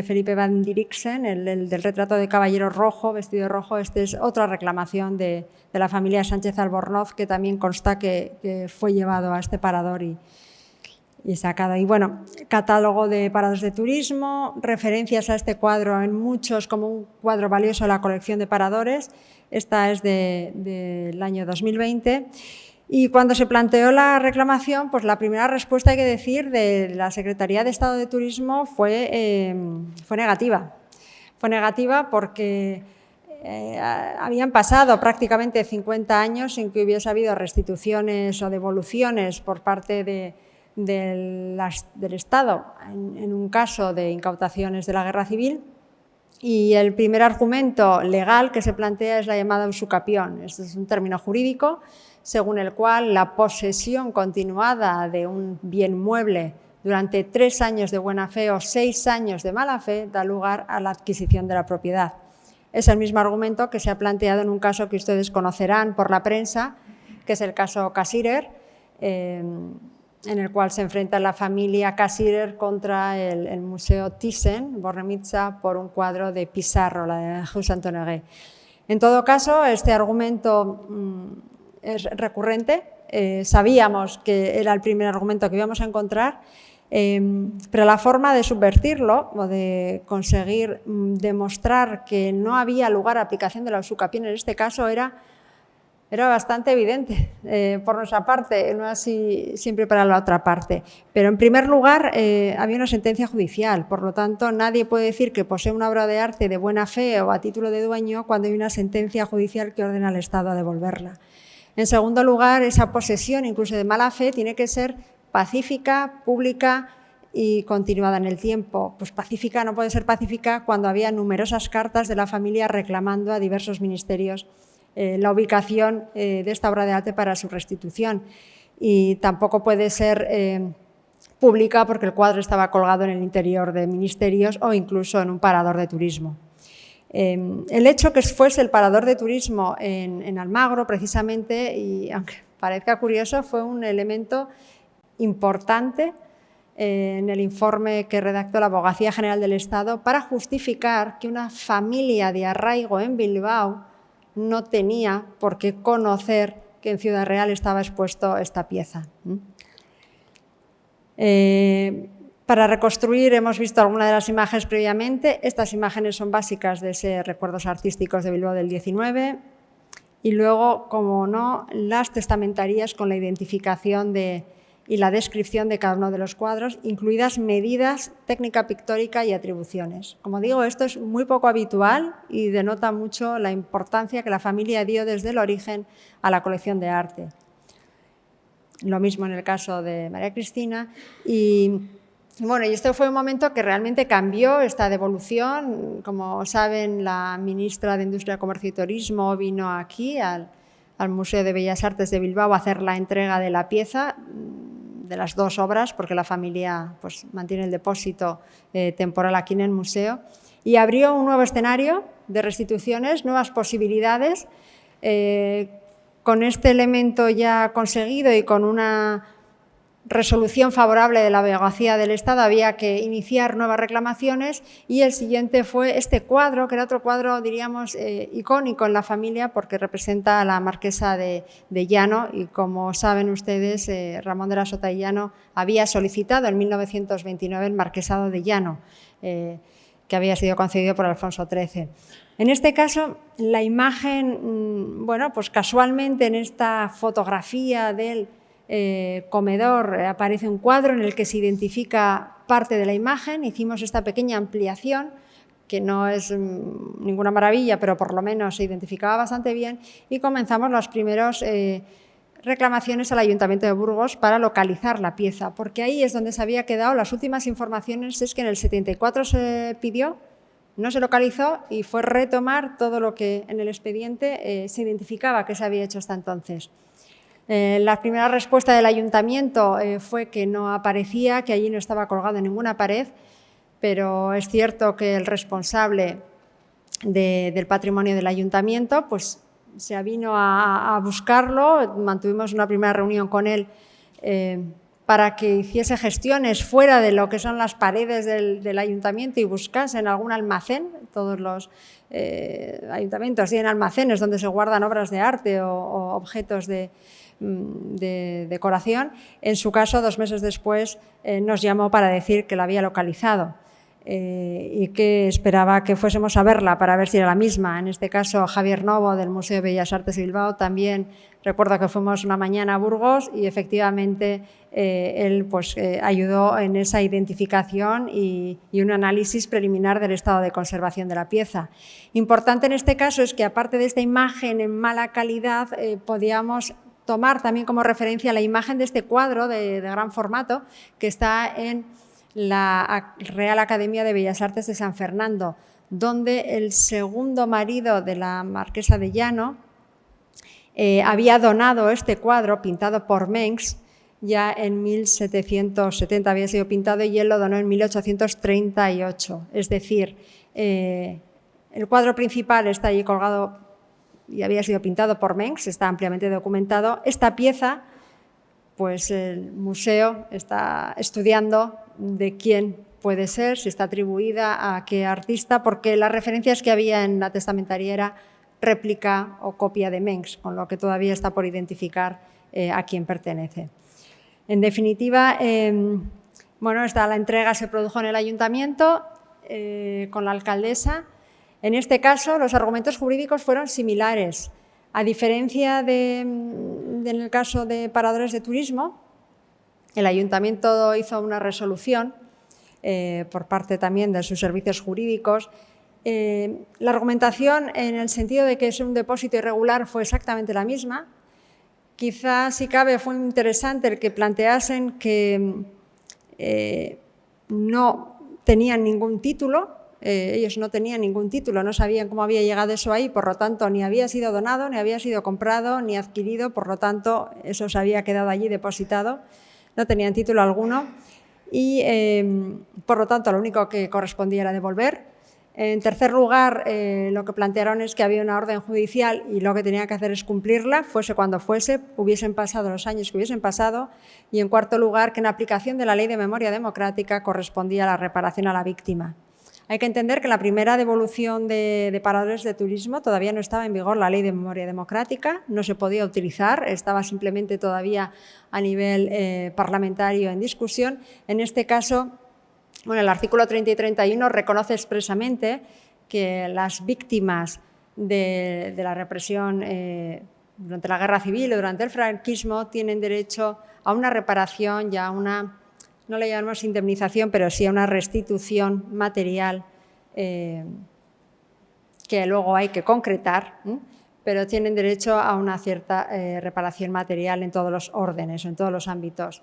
Felipe van Diriksen, el del retrato de caballero rojo, vestido de rojo, este es otra reclamación de la familia Sánchez Albornoz, que también consta que fue llevado a este parador y sacado. Y bueno, catálogo de parados de turismo, referencias a este cuadro en muchos como un cuadro valioso de la colección de paradores. Esta es del año 2020. Y cuando se planteó la reclamación, pues la primera respuesta, hay que decir, de la Secretaría de Estado de Turismo fue negativa. Fue negativa porque habían pasado prácticamente 50 años sin que hubiese habido restituciones o devoluciones por parte del Estado en un caso de incautaciones de la Guerra Civil, y el primer argumento legal que se plantea es la llamada usucapión. Este es un término jurídico según el cual la posesión continuada de un bien mueble durante 3 años de buena fe o 6 años de mala fe da lugar a la adquisición de la propiedad. Es el mismo argumento que se ha planteado en un caso que ustedes conocerán por la prensa, que es el caso Cassirer, en el cual se enfrenta la familia Cassirer contra el Museo Thyssen, Bornemisza, por un cuadro de Pissarro, la de José Antonio Gué. En todo caso, este argumento es recurrente. Sabíamos que era el primer argumento que íbamos a encontrar, pero la forma de subvertirlo o de conseguir demostrar que no había lugar a aplicación de la usucapión en este caso era bastante evidente por nuestra parte, no así siempre para la otra parte. Pero en primer lugar había una sentencia judicial, por lo tanto nadie puede decir que posee una obra de arte de buena fe o a título de dueño cuando hay una sentencia judicial que ordena al Estado a devolverla. En segundo lugar, esa posesión, incluso de mala fe, tiene que ser pacífica, pública y continuada en el tiempo. Pues pacífica no puede ser pacífica cuando había numerosas cartas de la familia reclamando a diversos ministerios la ubicación de esta obra de arte para su restitución. Y tampoco puede ser pública porque el cuadro estaba colgado en el interior de ministerios o incluso en un parador de turismo. El hecho que fuese el parador de turismo en Almagro, precisamente, y aunque parezca curioso, fue un elemento importante en el informe que redactó la Abogacía General del Estado para justificar que una familia de arraigo en Bilbao no tenía por qué conocer que en Ciudad Real estaba expuesto esta pieza. Para reconstruir, hemos visto algunas de las imágenes previamente. Estas imágenes son básicas de ese Recuerdos Artísticos de Bilbao del 19. Y luego, como no, las testamentarías con la identificación y la descripción de cada uno de los cuadros, incluidas medidas, técnica pictórica y atribuciones. Como digo, esto es muy poco habitual y denota mucho la importancia que la familia dio desde el origen a la colección de arte. Lo mismo en el caso de María Cristina. Y bueno, y esto fue un momento que realmente cambió esta devolución. Como saben, la ministra de Industria, Comercio y Turismo vino aquí al Museo de Bellas Artes de Bilbao a hacer la entrega de la pieza, de las 2 obras, porque la familia pues, mantiene el depósito temporal aquí en el museo, y abrió un nuevo escenario de restituciones, nuevas posibilidades. Con este elemento ya conseguido y con una resolución favorable de la Abogacía del Estado había que iniciar nuevas reclamaciones, y el siguiente fue este cuadro, que era otro cuadro, diríamos, icónico en la familia porque representa a la marquesa de Llano, y como saben ustedes, Ramón de la Sota y Llano había solicitado en 1929 el marquesado de Llano, que había sido concedido por Alfonso XIII. En este caso, la imagen, bueno, pues casualmente en esta fotografía del comedor aparece un cuadro en el que se identifica parte de la imagen. Hicimos esta pequeña ampliación, que no es ninguna maravilla, pero por lo menos se identificaba bastante bien, y comenzamos las primeras reclamaciones al Ayuntamiento de Burgos para localizar la pieza, porque ahí es donde se había quedado. Las últimas informaciones es que en el 74 se pidió No se localizó y fue retomar todo lo que en el expediente se identificaba que se había hecho hasta entonces. La primera respuesta del ayuntamiento fue que no aparecía, que allí no estaba colgado en ninguna pared, pero es cierto que el responsable del patrimonio del ayuntamiento pues, se avino a buscarlo. Mantuvimos una primera reunión con él para que hiciese gestiones fuera de lo que son las paredes del ayuntamiento y buscase en algún almacén. Todos los ayuntamientos tienen almacenes donde se guardan obras de arte o objetos de decoración. En su caso, 2 meses después, nos llamó para decir que la había localizado y que esperaba que fuésemos a verla para ver si era la misma. En este caso, Javier Novo, del Museo de Bellas Artes de Bilbao, también recuerdo que fuimos una mañana a Burgos y efectivamente él pues, ayudó en esa identificación y un análisis preliminar del estado de conservación de la pieza. Importante en este caso es que, aparte de esta imagen en mala calidad, podíamos tomar también como referencia la imagen de este cuadro de gran formato que está en la Real Academia de Bellas Artes de San Fernando, donde el segundo marido de la marquesa de Llano había donado este cuadro pintado por Mengs. Ya en 1770 había sido pintado y él lo donó en 1838. Es decir, el cuadro principal está allí colgado y había sido pintado por Mengs, está ampliamente documentado. Esta pieza, pues el museo está estudiando de quién puede ser, si está atribuida a qué artista, porque las referencias que había en la testamentaria era réplica o copia de Mengs, con lo que todavía está por identificar a quién pertenece. En definitiva, bueno, la entrega se produjo en el ayuntamiento con la alcaldesa. En este caso, los argumentos jurídicos fueron similares. A diferencia en el caso de paradores de turismo, el ayuntamiento hizo una resolución por parte también de sus servicios jurídicos. La argumentación, en el sentido de que es un depósito irregular, fue exactamente la misma. Quizás, si cabe, fue interesante el que planteasen que no tenían ningún título. Ellos no tenían ningún título, no sabían cómo había llegado eso ahí, por lo tanto, ni había sido donado, ni había sido comprado, ni adquirido, por lo tanto, eso se había quedado allí depositado. No tenían título alguno y, por lo tanto, lo único que correspondía era devolver. En tercer lugar, lo que plantearon es que había una orden judicial y lo que tenía que hacer es cumplirla, fuese cuando fuese, hubiesen pasado los años que hubiesen pasado. Y, en cuarto lugar, que en aplicación de la Ley de Memoria Democrática correspondía la reparación a la víctima. Hay que entender que en la primera devolución de paradores de turismo todavía no estaba en vigor la Ley de Memoria Democrática, no se podía utilizar, estaba simplemente todavía a nivel parlamentario en discusión. En este caso, bueno, el artículo 30 y 31 reconoce expresamente que las víctimas de la represión durante la Guerra Civil o durante el franquismo tienen derecho a una reparación y a una, no le llamamos indemnización, pero sí a una restitución material que luego hay que concretar, pero tienen derecho a una cierta reparación material en todos los órdenes o en todos los ámbitos.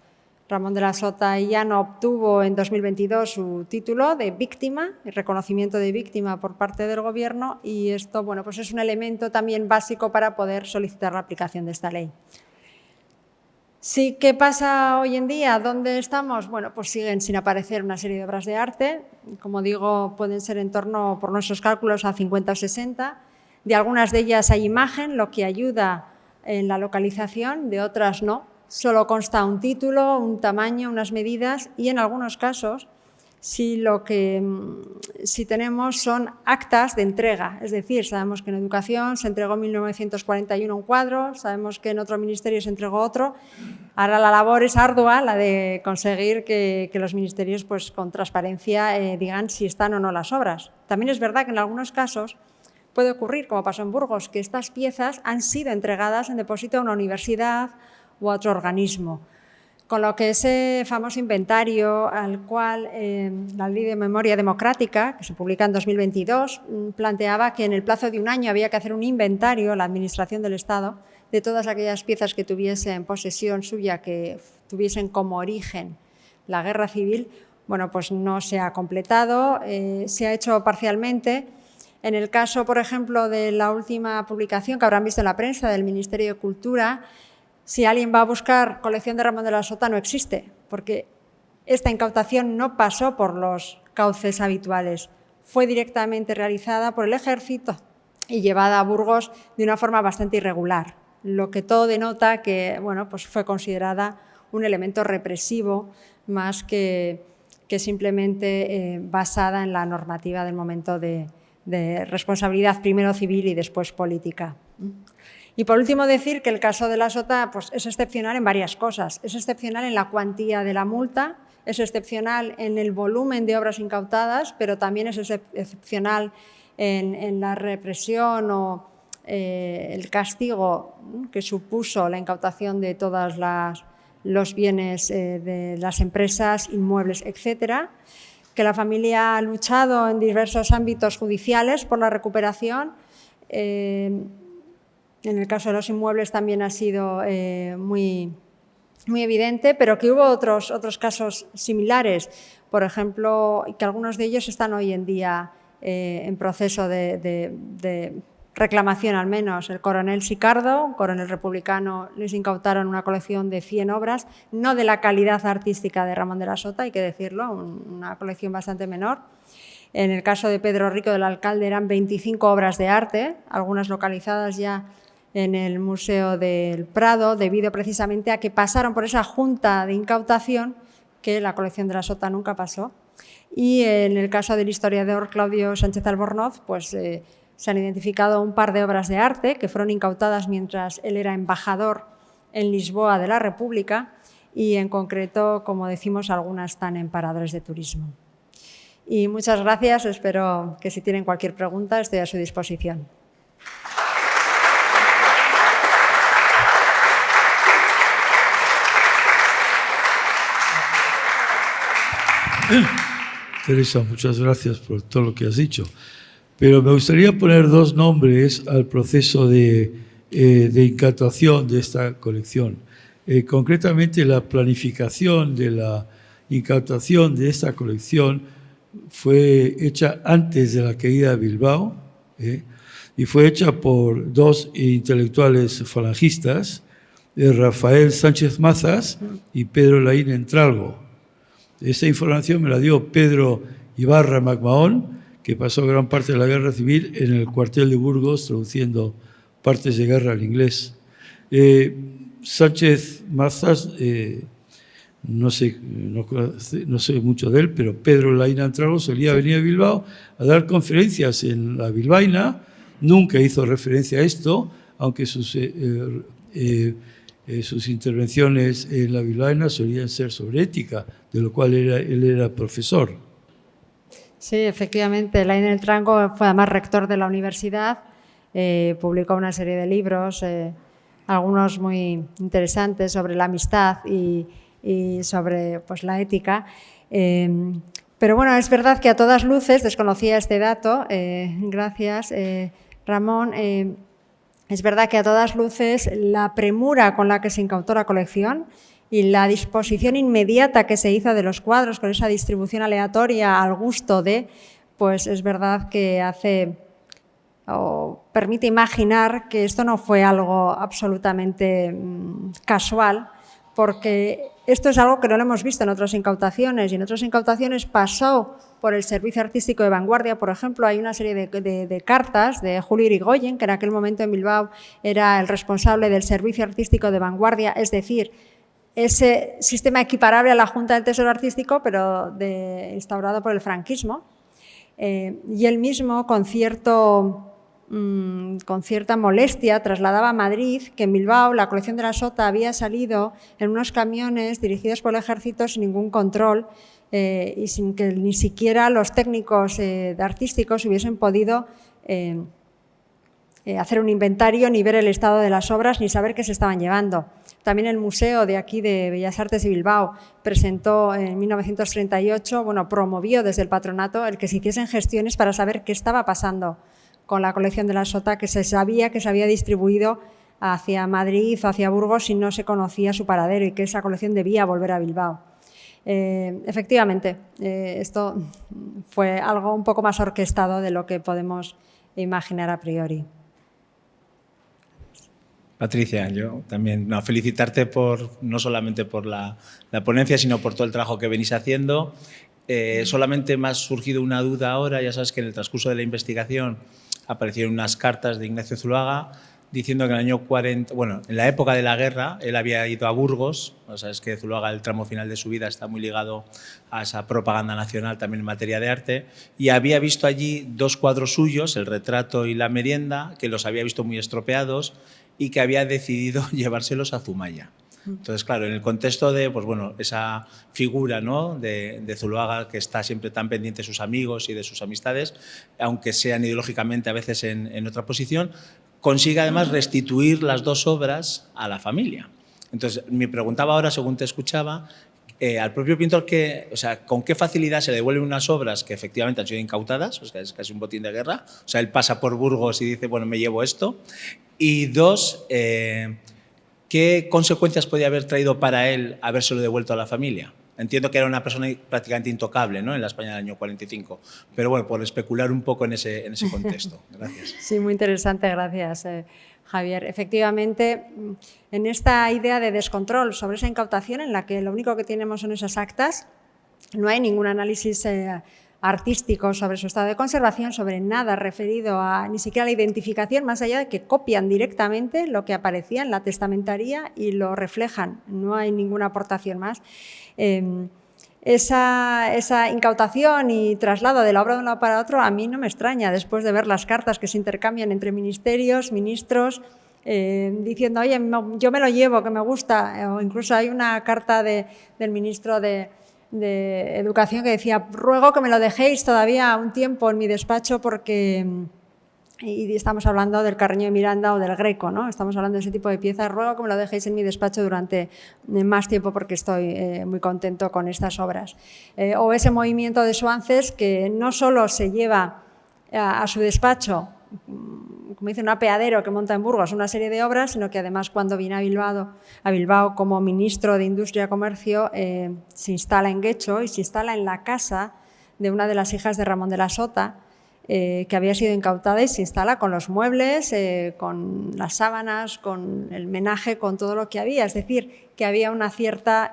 Ramón de la Sota y Llano obtuvo en 2022 su título de víctima, el reconocimiento de víctima por parte del Gobierno, y esto, bueno, pues es un elemento también básico para poder solicitar la aplicación de esta ley. Sí, ¿qué pasa hoy en día? ¿Dónde estamos? Bueno, pues siguen sin aparecer una serie de obras de arte. Como digo, pueden ser en torno, por nuestros cálculos, a 50 o 60. De algunas de ellas hay imagen, lo que ayuda en la localización, de otras no. Solo consta un título, un tamaño, unas medidas y, en algunos casos, si tenemos son actas de entrega. Es decir, sabemos que en Educación se entregó en 1941 un cuadro, sabemos que en otro ministerio se entregó otro. Ahora la labor es ardua, la de conseguir que los ministerios, pues, con transparencia digan si están o no las obras. También es verdad que en algunos casos puede ocurrir, como pasó en Burgos, que estas piezas han sido entregadas en depósito a una universidad u otro organismo. Con lo que ese famoso inventario al cual la Ley de Memoria Democrática, que se publica en 2022, planteaba que en el plazo de un año había que hacer un inventario, la Administración del Estado, de todas aquellas piezas que tuviesen posesión suya, que tuviesen como origen la Guerra Civil. bueno, pues no se ha completado, se ha hecho parcialmente. En el caso, por ejemplo, de la última publicación que habrán visto en la prensa del Ministerio de Cultura, si alguien va a buscar colección de Ramón de la Sota, no existe, porque esta incautación no pasó por los cauces habituales, fue directamente realizada por el Ejército y llevada a Burgos de una forma bastante irregular, lo que todo denota que, bueno, pues fue considerada un elemento represivo más que simplemente basada en la normativa del momento de responsabilidad primero civil y después política. Y por último decir que el caso de la Sota pues, es excepcional en varias cosas. Es excepcional en la cuantía de la multa, es excepcional en el volumen de obras incautadas, pero también es excepcional en la represión o el castigo que supuso la incautación de todos los bienes de las empresas, inmuebles, etcétera, que la familia ha luchado en diversos ámbitos judiciales por la recuperación. En el caso de los inmuebles también ha sido muy evidente, pero que hubo otros casos similares, por ejemplo, y que algunos de ellos están hoy en día en proceso de reclamación al menos. El coronel Sicardo, un coronel republicano, les incautaron una colección de 100 obras, no de la calidad artística de Ramón de la Sota, hay que decirlo, una colección bastante menor. En el caso de Pedro Rico del Alcalde eran 25 obras de arte, algunas localizadas ya en el Museo del Prado, debido precisamente a que pasaron por esa junta de incautación que la colección de la Sota nunca pasó. Y en el caso del historiador Claudio Sánchez Albornoz, pues se han identificado un par de obras de arte que fueron incautadas mientras él era embajador en Lisboa de la República y, en concreto, como decimos, algunas están en paradores de turismo. Y muchas gracias. Espero que si tienen cualquier pregunta estoy a su disposición. Teresa, muchas gracias por todo lo que has dicho. Pero me gustaría poner dos nombres al proceso de incautación de esta colección. Concretamente, la planificación de la incautación de esta colección fue hecha antes de la caída de Bilbao y fue hecha por dos intelectuales falangistas, Rafael Sánchez Mazas y Pedro Laín Entralgo. Esta información me la dio Pedro Ibarra Macmahón, que pasó gran parte de la guerra civil en el cuartel de Burgos, traduciendo partes de guerra al inglés. Sánchez Mazas, no sé mucho de él, pero Pedro Laín Entralgo solía venir a Bilbao a dar conferencias en la bilbaína, nunca hizo referencia a esto, aunque sus intervenciones en la bilbaína solían ser sobre ética, de lo cual él era profesor. Sí, efectivamente, Laín Entralgo fue además rector de la universidad, publicó una serie de libros, algunos muy interesantes sobre la amistad y sobre pues, la ética. Pero bueno, es verdad que a todas luces, desconocía este dato, gracias Ramón, es verdad que a todas luces la premura con la que se incautó la colección y la disposición inmediata que se hizo de los cuadros con esa distribución aleatoria al gusto de, pues es verdad que hace o permite imaginar que esto no fue algo absolutamente casual, porque esto es algo que no lo hemos visto en otras incautaciones, y en otras incautaciones pasó por el Servicio Artístico de Vanguardia. Por ejemplo, hay una serie de cartas de Julio Irigoyen, que en aquel momento en Bilbao era el responsable del Servicio Artístico de Vanguardia, es decir, ese sistema equiparable a la Junta del Tesoro Artístico, pero instaurado por el franquismo. Y él mismo, con cierta molestia, trasladaba a Madrid que en Bilbao la colección de la Sota había salido en unos camiones dirigidos por el ejército sin ningún control y sin que ni siquiera los técnicos artísticos hubiesen podido hacer un inventario, ni ver el estado de las obras, ni saber qué se estaban llevando. También el museo de aquí de Bellas Artes de Bilbao presentó en 1938, promovió desde el patronato el que se hiciesen gestiones para saber qué estaba pasando con la colección de la Sota, que se sabía que se había distribuido hacia Madrid o hacia Burgos y no se conocía su paradero y que esa colección debía volver a Bilbao. Efectivamente, esto fue algo un poco más orquestado de lo que podemos imaginar a priori. Patricia, yo también felicitarte no solamente por la ponencia, sino por todo el trabajo que venís haciendo. Solamente me ha surgido una duda ahora. Ya sabes que en el transcurso de la investigación aparecieron unas cartas de Ignacio Zuloaga diciendo que en el año 40, bueno, en la época de la guerra, él había ido a Burgos. O sea, es que Zuloaga, el tramo final de su vida, está muy ligado a esa propaganda nacional también en materia de arte, y había visto allí 2 cuadros suyos, el retrato y la merienda, que los había visto muy estropeados y que había decidido llevárselos a Zumaya. Entonces, claro, en el contexto de pues bueno, esa figura, ¿no?, de Zuloaga, que está siempre tan pendiente de sus amigos y de sus amistades, aunque sean ideológicamente a veces en otra posición, consigue además restituir las 2 obras a la familia. Entonces, me preguntaba ahora, según te escuchaba, al propio pintor, o sea, ¿con qué facilidad se le devuelven unas obras que efectivamente han sido incautadas? O sea, es casi un botín de guerra. O sea, él pasa por Burgos y dice, bueno, me llevo esto. Y 2, ¿qué consecuencias podía haber traído para él habérselo devuelto a la familia? Entiendo que era una persona prácticamente intocable, ¿no?, en la España del año 45. Pero bueno, por especular un poco en ese contexto. Gracias. Sí, muy interesante, gracias, Javier. Efectivamente, en esta idea de descontrol sobre esa incautación, en la que lo único que tenemos son esas actas, no hay ningún análisis artístico sobre su estado de conservación, sobre nada referido a ni siquiera a la identificación, más allá de que copian directamente lo que aparecía en la testamentaría y lo reflejan. No hay ninguna aportación más. Esa incautación y traslado de la obra de un lado para otro a mí no me extraña, después de ver las cartas que se intercambian entre ministerios, ministros, diciendo, oye, yo me lo llevo, que me gusta, o incluso hay una carta del ministro de Educación que decía, ruego que me lo dejéis todavía un tiempo en mi despacho porque, y estamos hablando del Carreño de Miranda o del Greco, ¿no? Estamos hablando de ese tipo de piezas, ruego que me lo dejéis en mi despacho durante más tiempo porque estoy muy contento con estas obras. O ese movimiento de Suances que no solo se lleva a su despacho, como dice, un apeadero que monta en Burgos una serie de obras, sino que además cuando viene a Bilbao como ministro de Industria y Comercio, se instala en Guecho y se instala en la casa de una de las hijas de Ramón de la Sota, que había sido incautada, y se instala con los muebles, con las sábanas, con el menaje, con todo lo que había. Es decir, que había una cierta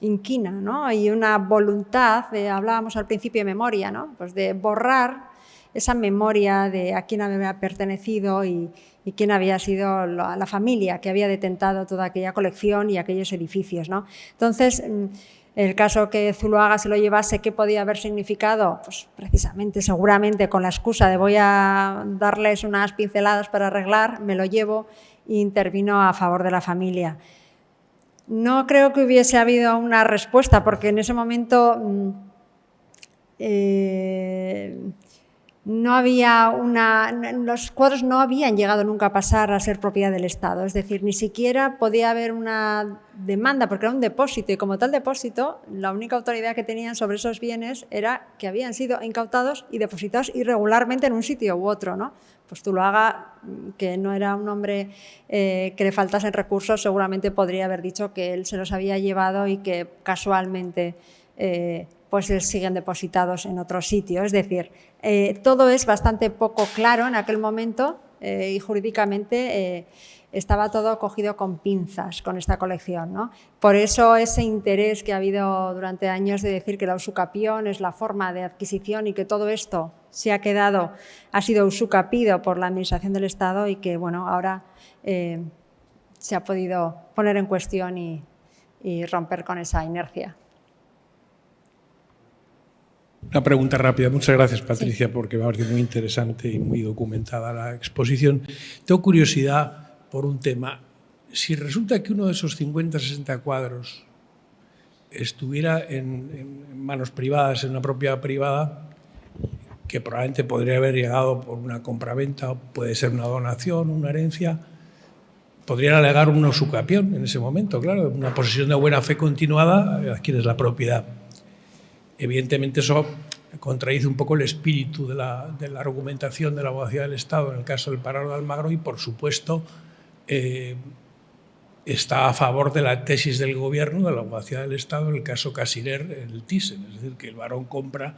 inquina, ¿no?, y una voluntad, hablábamos al principio de memoria, ¿no?, pues de borrar esa memoria de a quién había pertenecido y quién había sido la familia que había detentado toda aquella colección y aquellos edificios, ¿no? Entonces, el caso que Zuloaga se lo llevase, ¿qué podía haber significado? Pues precisamente, seguramente, con la excusa de voy a darles unas pinceladas para arreglar, me lo llevo, e intervino a favor de la familia. No creo que hubiese habido una respuesta, porque en ese momento no había los cuadros no habían llegado nunca a pasar a ser propiedad del Estado, es decir, ni siquiera podía haber una demanda porque era un depósito y como tal depósito la única autoridad que tenían sobre esos bienes era que habían sido incautados y depositados irregularmente en un sitio u otro, ¿no? Pues Zuloaga, que no era un hombre que le faltasen recursos, seguramente podría haber dicho que él se los había llevado y que casualmente pues siguen depositados en otro sitio. Es decir, todo es bastante poco claro en aquel momento y jurídicamente estaba todo cogido con pinzas con esta colección, ¿no? Por eso ese interés que ha habido durante años de decir que la usucapión es la forma de adquisición y que todo esto ha sido usucapido por la Administración del Estado y que bueno, ahora se ha podido poner en cuestión y romper con esa inercia. Una pregunta rápida. Muchas gracias, Patricia, porque me ha parecido muy interesante y muy documentada la exposición. Tengo curiosidad por un tema. Si resulta que uno de esos 50, 60 cuadros estuviera en manos privadas, en una propiedad privada, que probablemente podría haber llegado por una compraventa, o puede ser una donación, una herencia, podrían alegar una usucapión en ese momento, claro, una posesión de buena fe continuada, adquieres la propiedad. Evidentemente eso contradice un poco el espíritu de la argumentación de la abogacía del Estado en el caso del Parado de Almagro y, por supuesto, está a favor de la tesis del Gobierno, de la Abogacía del Estado, en el caso Casirer, en el Thyssen. Es decir, que el barón compra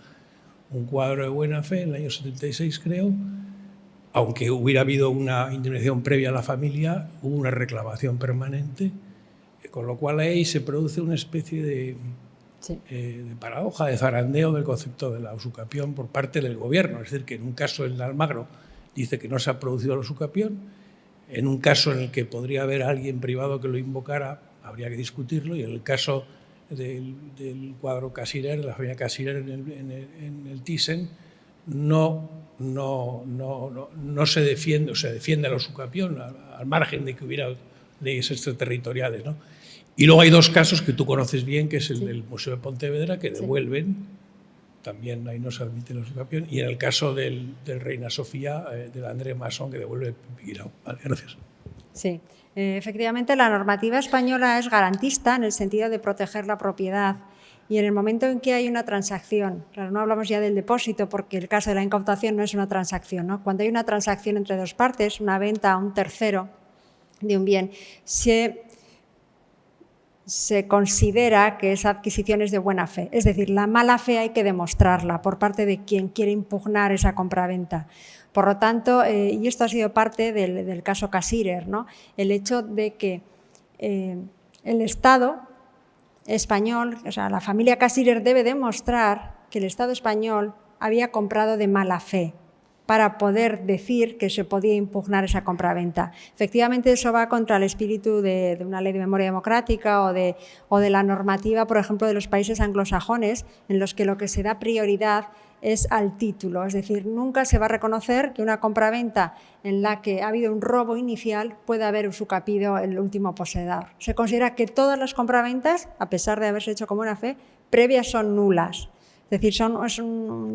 un cuadro de buena fe en el año 76, creo. Aunque hubiera habido una indemnización previa a la familia, hubo una reclamación permanente, con lo cual ahí se produce una especie de paradoja, de zarandeo del concepto de la usucapión por parte del Gobierno. Es decir, que en un caso el Almagro dice que no se ha producido la usucapión, en un caso en el que podría haber alguien privado que lo invocara, habría que discutirlo, y en el caso del cuadro Casirer, de la familia Casirer en el Thyssen, no se defiende, o se defiende a la usucapión al margen de que hubiera leyes extraterritoriales, ¿no? Y luego hay dos casos que tú conoces bien, que es el del Museo de Pontevedra, que devuelven, también ahí no se admite la usucapión, y en el caso del Reina Sofía, del André Masson, que devuelve el Piquirao. Vale, gracias. Sí, efectivamente la normativa española es garantista en el sentido de proteger la propiedad. Y en el momento en que hay una transacción, claro, no hablamos ya del depósito porque el caso de la incautación no es una transacción, ¿no? Cuando hay una transacción entre dos partes, una venta a un tercero de un bien, se considera que esa adquisición es de buena fe. Es decir, la mala fe hay que demostrarla por parte de quien quiere impugnar esa compraventa. Por lo tanto, y esto ha sido parte del caso Casirer, ¿no? El hecho de que el Estado español, o sea, la familia Casirer debe demostrar que el Estado español había comprado de mala fe para poder decir que se podía impugnar esa compraventa. Efectivamente, eso va contra el espíritu de una ley de memoria democrática o de la normativa, por ejemplo, de los países anglosajones, en los que lo que se da prioridad es al título. Es decir, nunca se va a reconocer que una compraventa en la que ha habido un robo inicial pueda haber usucapido el último poseedor. Se considera que todas las compraventas, a pesar de haberse hecho con buena fe, previas son nulas. Es decir,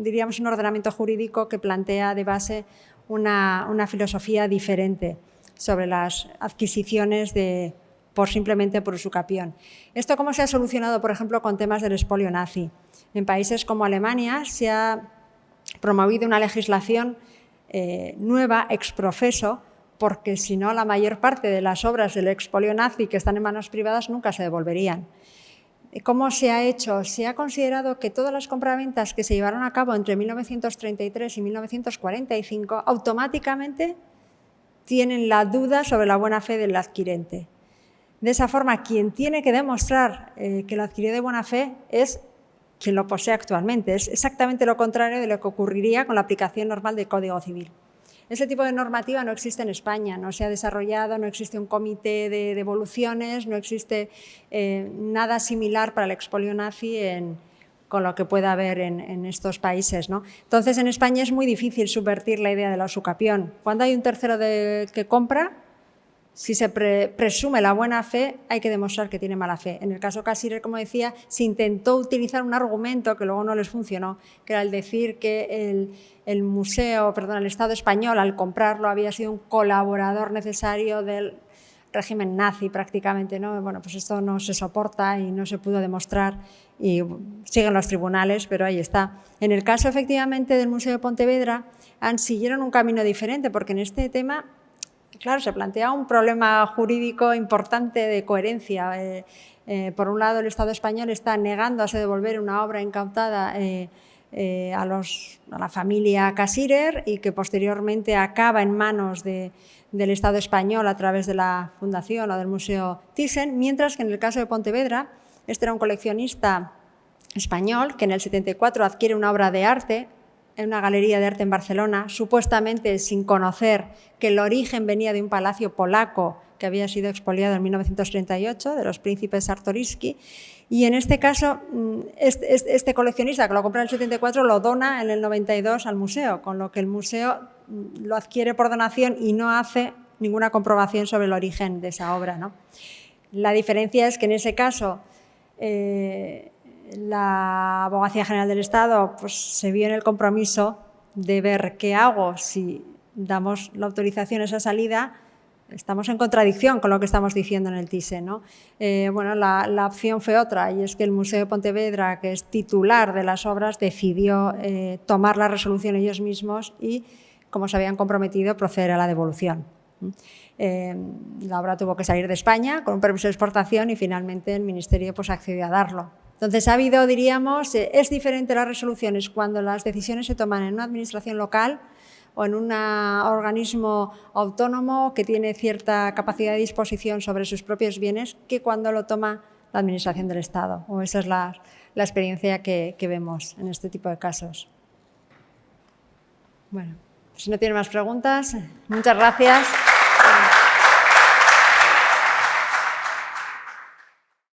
diríamos un ordenamiento jurídico que plantea de base una filosofía diferente sobre las adquisiciones simplemente por usucapión. ¿Esto cómo se ha solucionado, por ejemplo, con temas del expolio nazi? En países como Alemania se ha promovido una legislación nueva, ex profeso, porque si no, la mayor parte de las obras del expolio nazi que están en manos privadas nunca se devolverían. ¿Cómo se ha hecho? Se ha considerado que todas las compraventas que se llevaron a cabo entre 1933 y 1945 automáticamente tienen la duda sobre la buena fe del adquirente. De esa forma, quien tiene que demostrar que lo adquirió de buena fe es quien lo posee actualmente. Es exactamente lo contrario de lo que ocurriría con la aplicación normal del Código Civil. Ese tipo de normativa no existe en España, no se ha desarrollado, no existe un comité de devoluciones, no existe nada similar para el expolio nazi con lo que pueda haber en estos países, ¿no? Entonces, en España es muy difícil subvertir la idea de la usucapión. Cuando hay un tercero que compra, si se presume la buena fe, hay que demostrar que tiene mala fe. En el caso Casirer, como decía, se intentó utilizar un argumento que luego no les funcionó, que era el decir que el Estado español, al comprarlo, había sido un colaborador necesario del régimen nazi prácticamente, ¿no? Bueno, pues esto no se soporta y no se pudo demostrar y siguen los tribunales, pero ahí está. En el caso, efectivamente, del Museo de Pontevedra, siguieron un camino diferente, porque en este tema, claro, se plantea un problema jurídico importante de coherencia. Por un lado, el Estado español está negándose a devolver una obra incautada a la familia Casirer y que posteriormente acaba en manos del Estado español a través de la Fundación o del Museo Thyssen, mientras que en el caso de Pontevedra, este era un coleccionista español que en el 74 adquiere una obra de arte en una galería de arte en Barcelona, supuestamente sin conocer que el origen venía de un palacio polaco que había sido expoliado en 1938, de los príncipes Czartoryski, y en este caso este coleccionista que lo compró en el 74 lo dona en el 92 al museo, con lo que el museo lo adquiere por donación y no hace ninguna comprobación sobre el origen de esa obra, ¿no? La diferencia es que en ese caso la Abogacía General del Estado pues, se vio en el compromiso de ver qué hago si damos la autorización a esa salida. Estamos en contradicción con lo que estamos diciendo en el Thyssen, ¿no? Bueno, la opción fue otra, y es que el Museo de Pontevedra, que es titular de las obras, decidió tomar la resolución ellos mismos y, como se habían comprometido, proceder a la devolución. La obra tuvo que salir de España con un permiso de exportación y finalmente el Ministerio pues, accedió a darlo. Entonces ha habido, diríamos, es diferente las resoluciones cuando las decisiones se toman en una administración local o en un organismo autónomo que tiene cierta capacidad de disposición sobre sus propios bienes que cuando lo toma la Administración del Estado. O esa es la experiencia que vemos en este tipo de casos. Bueno, si no tiene más preguntas, muchas gracias.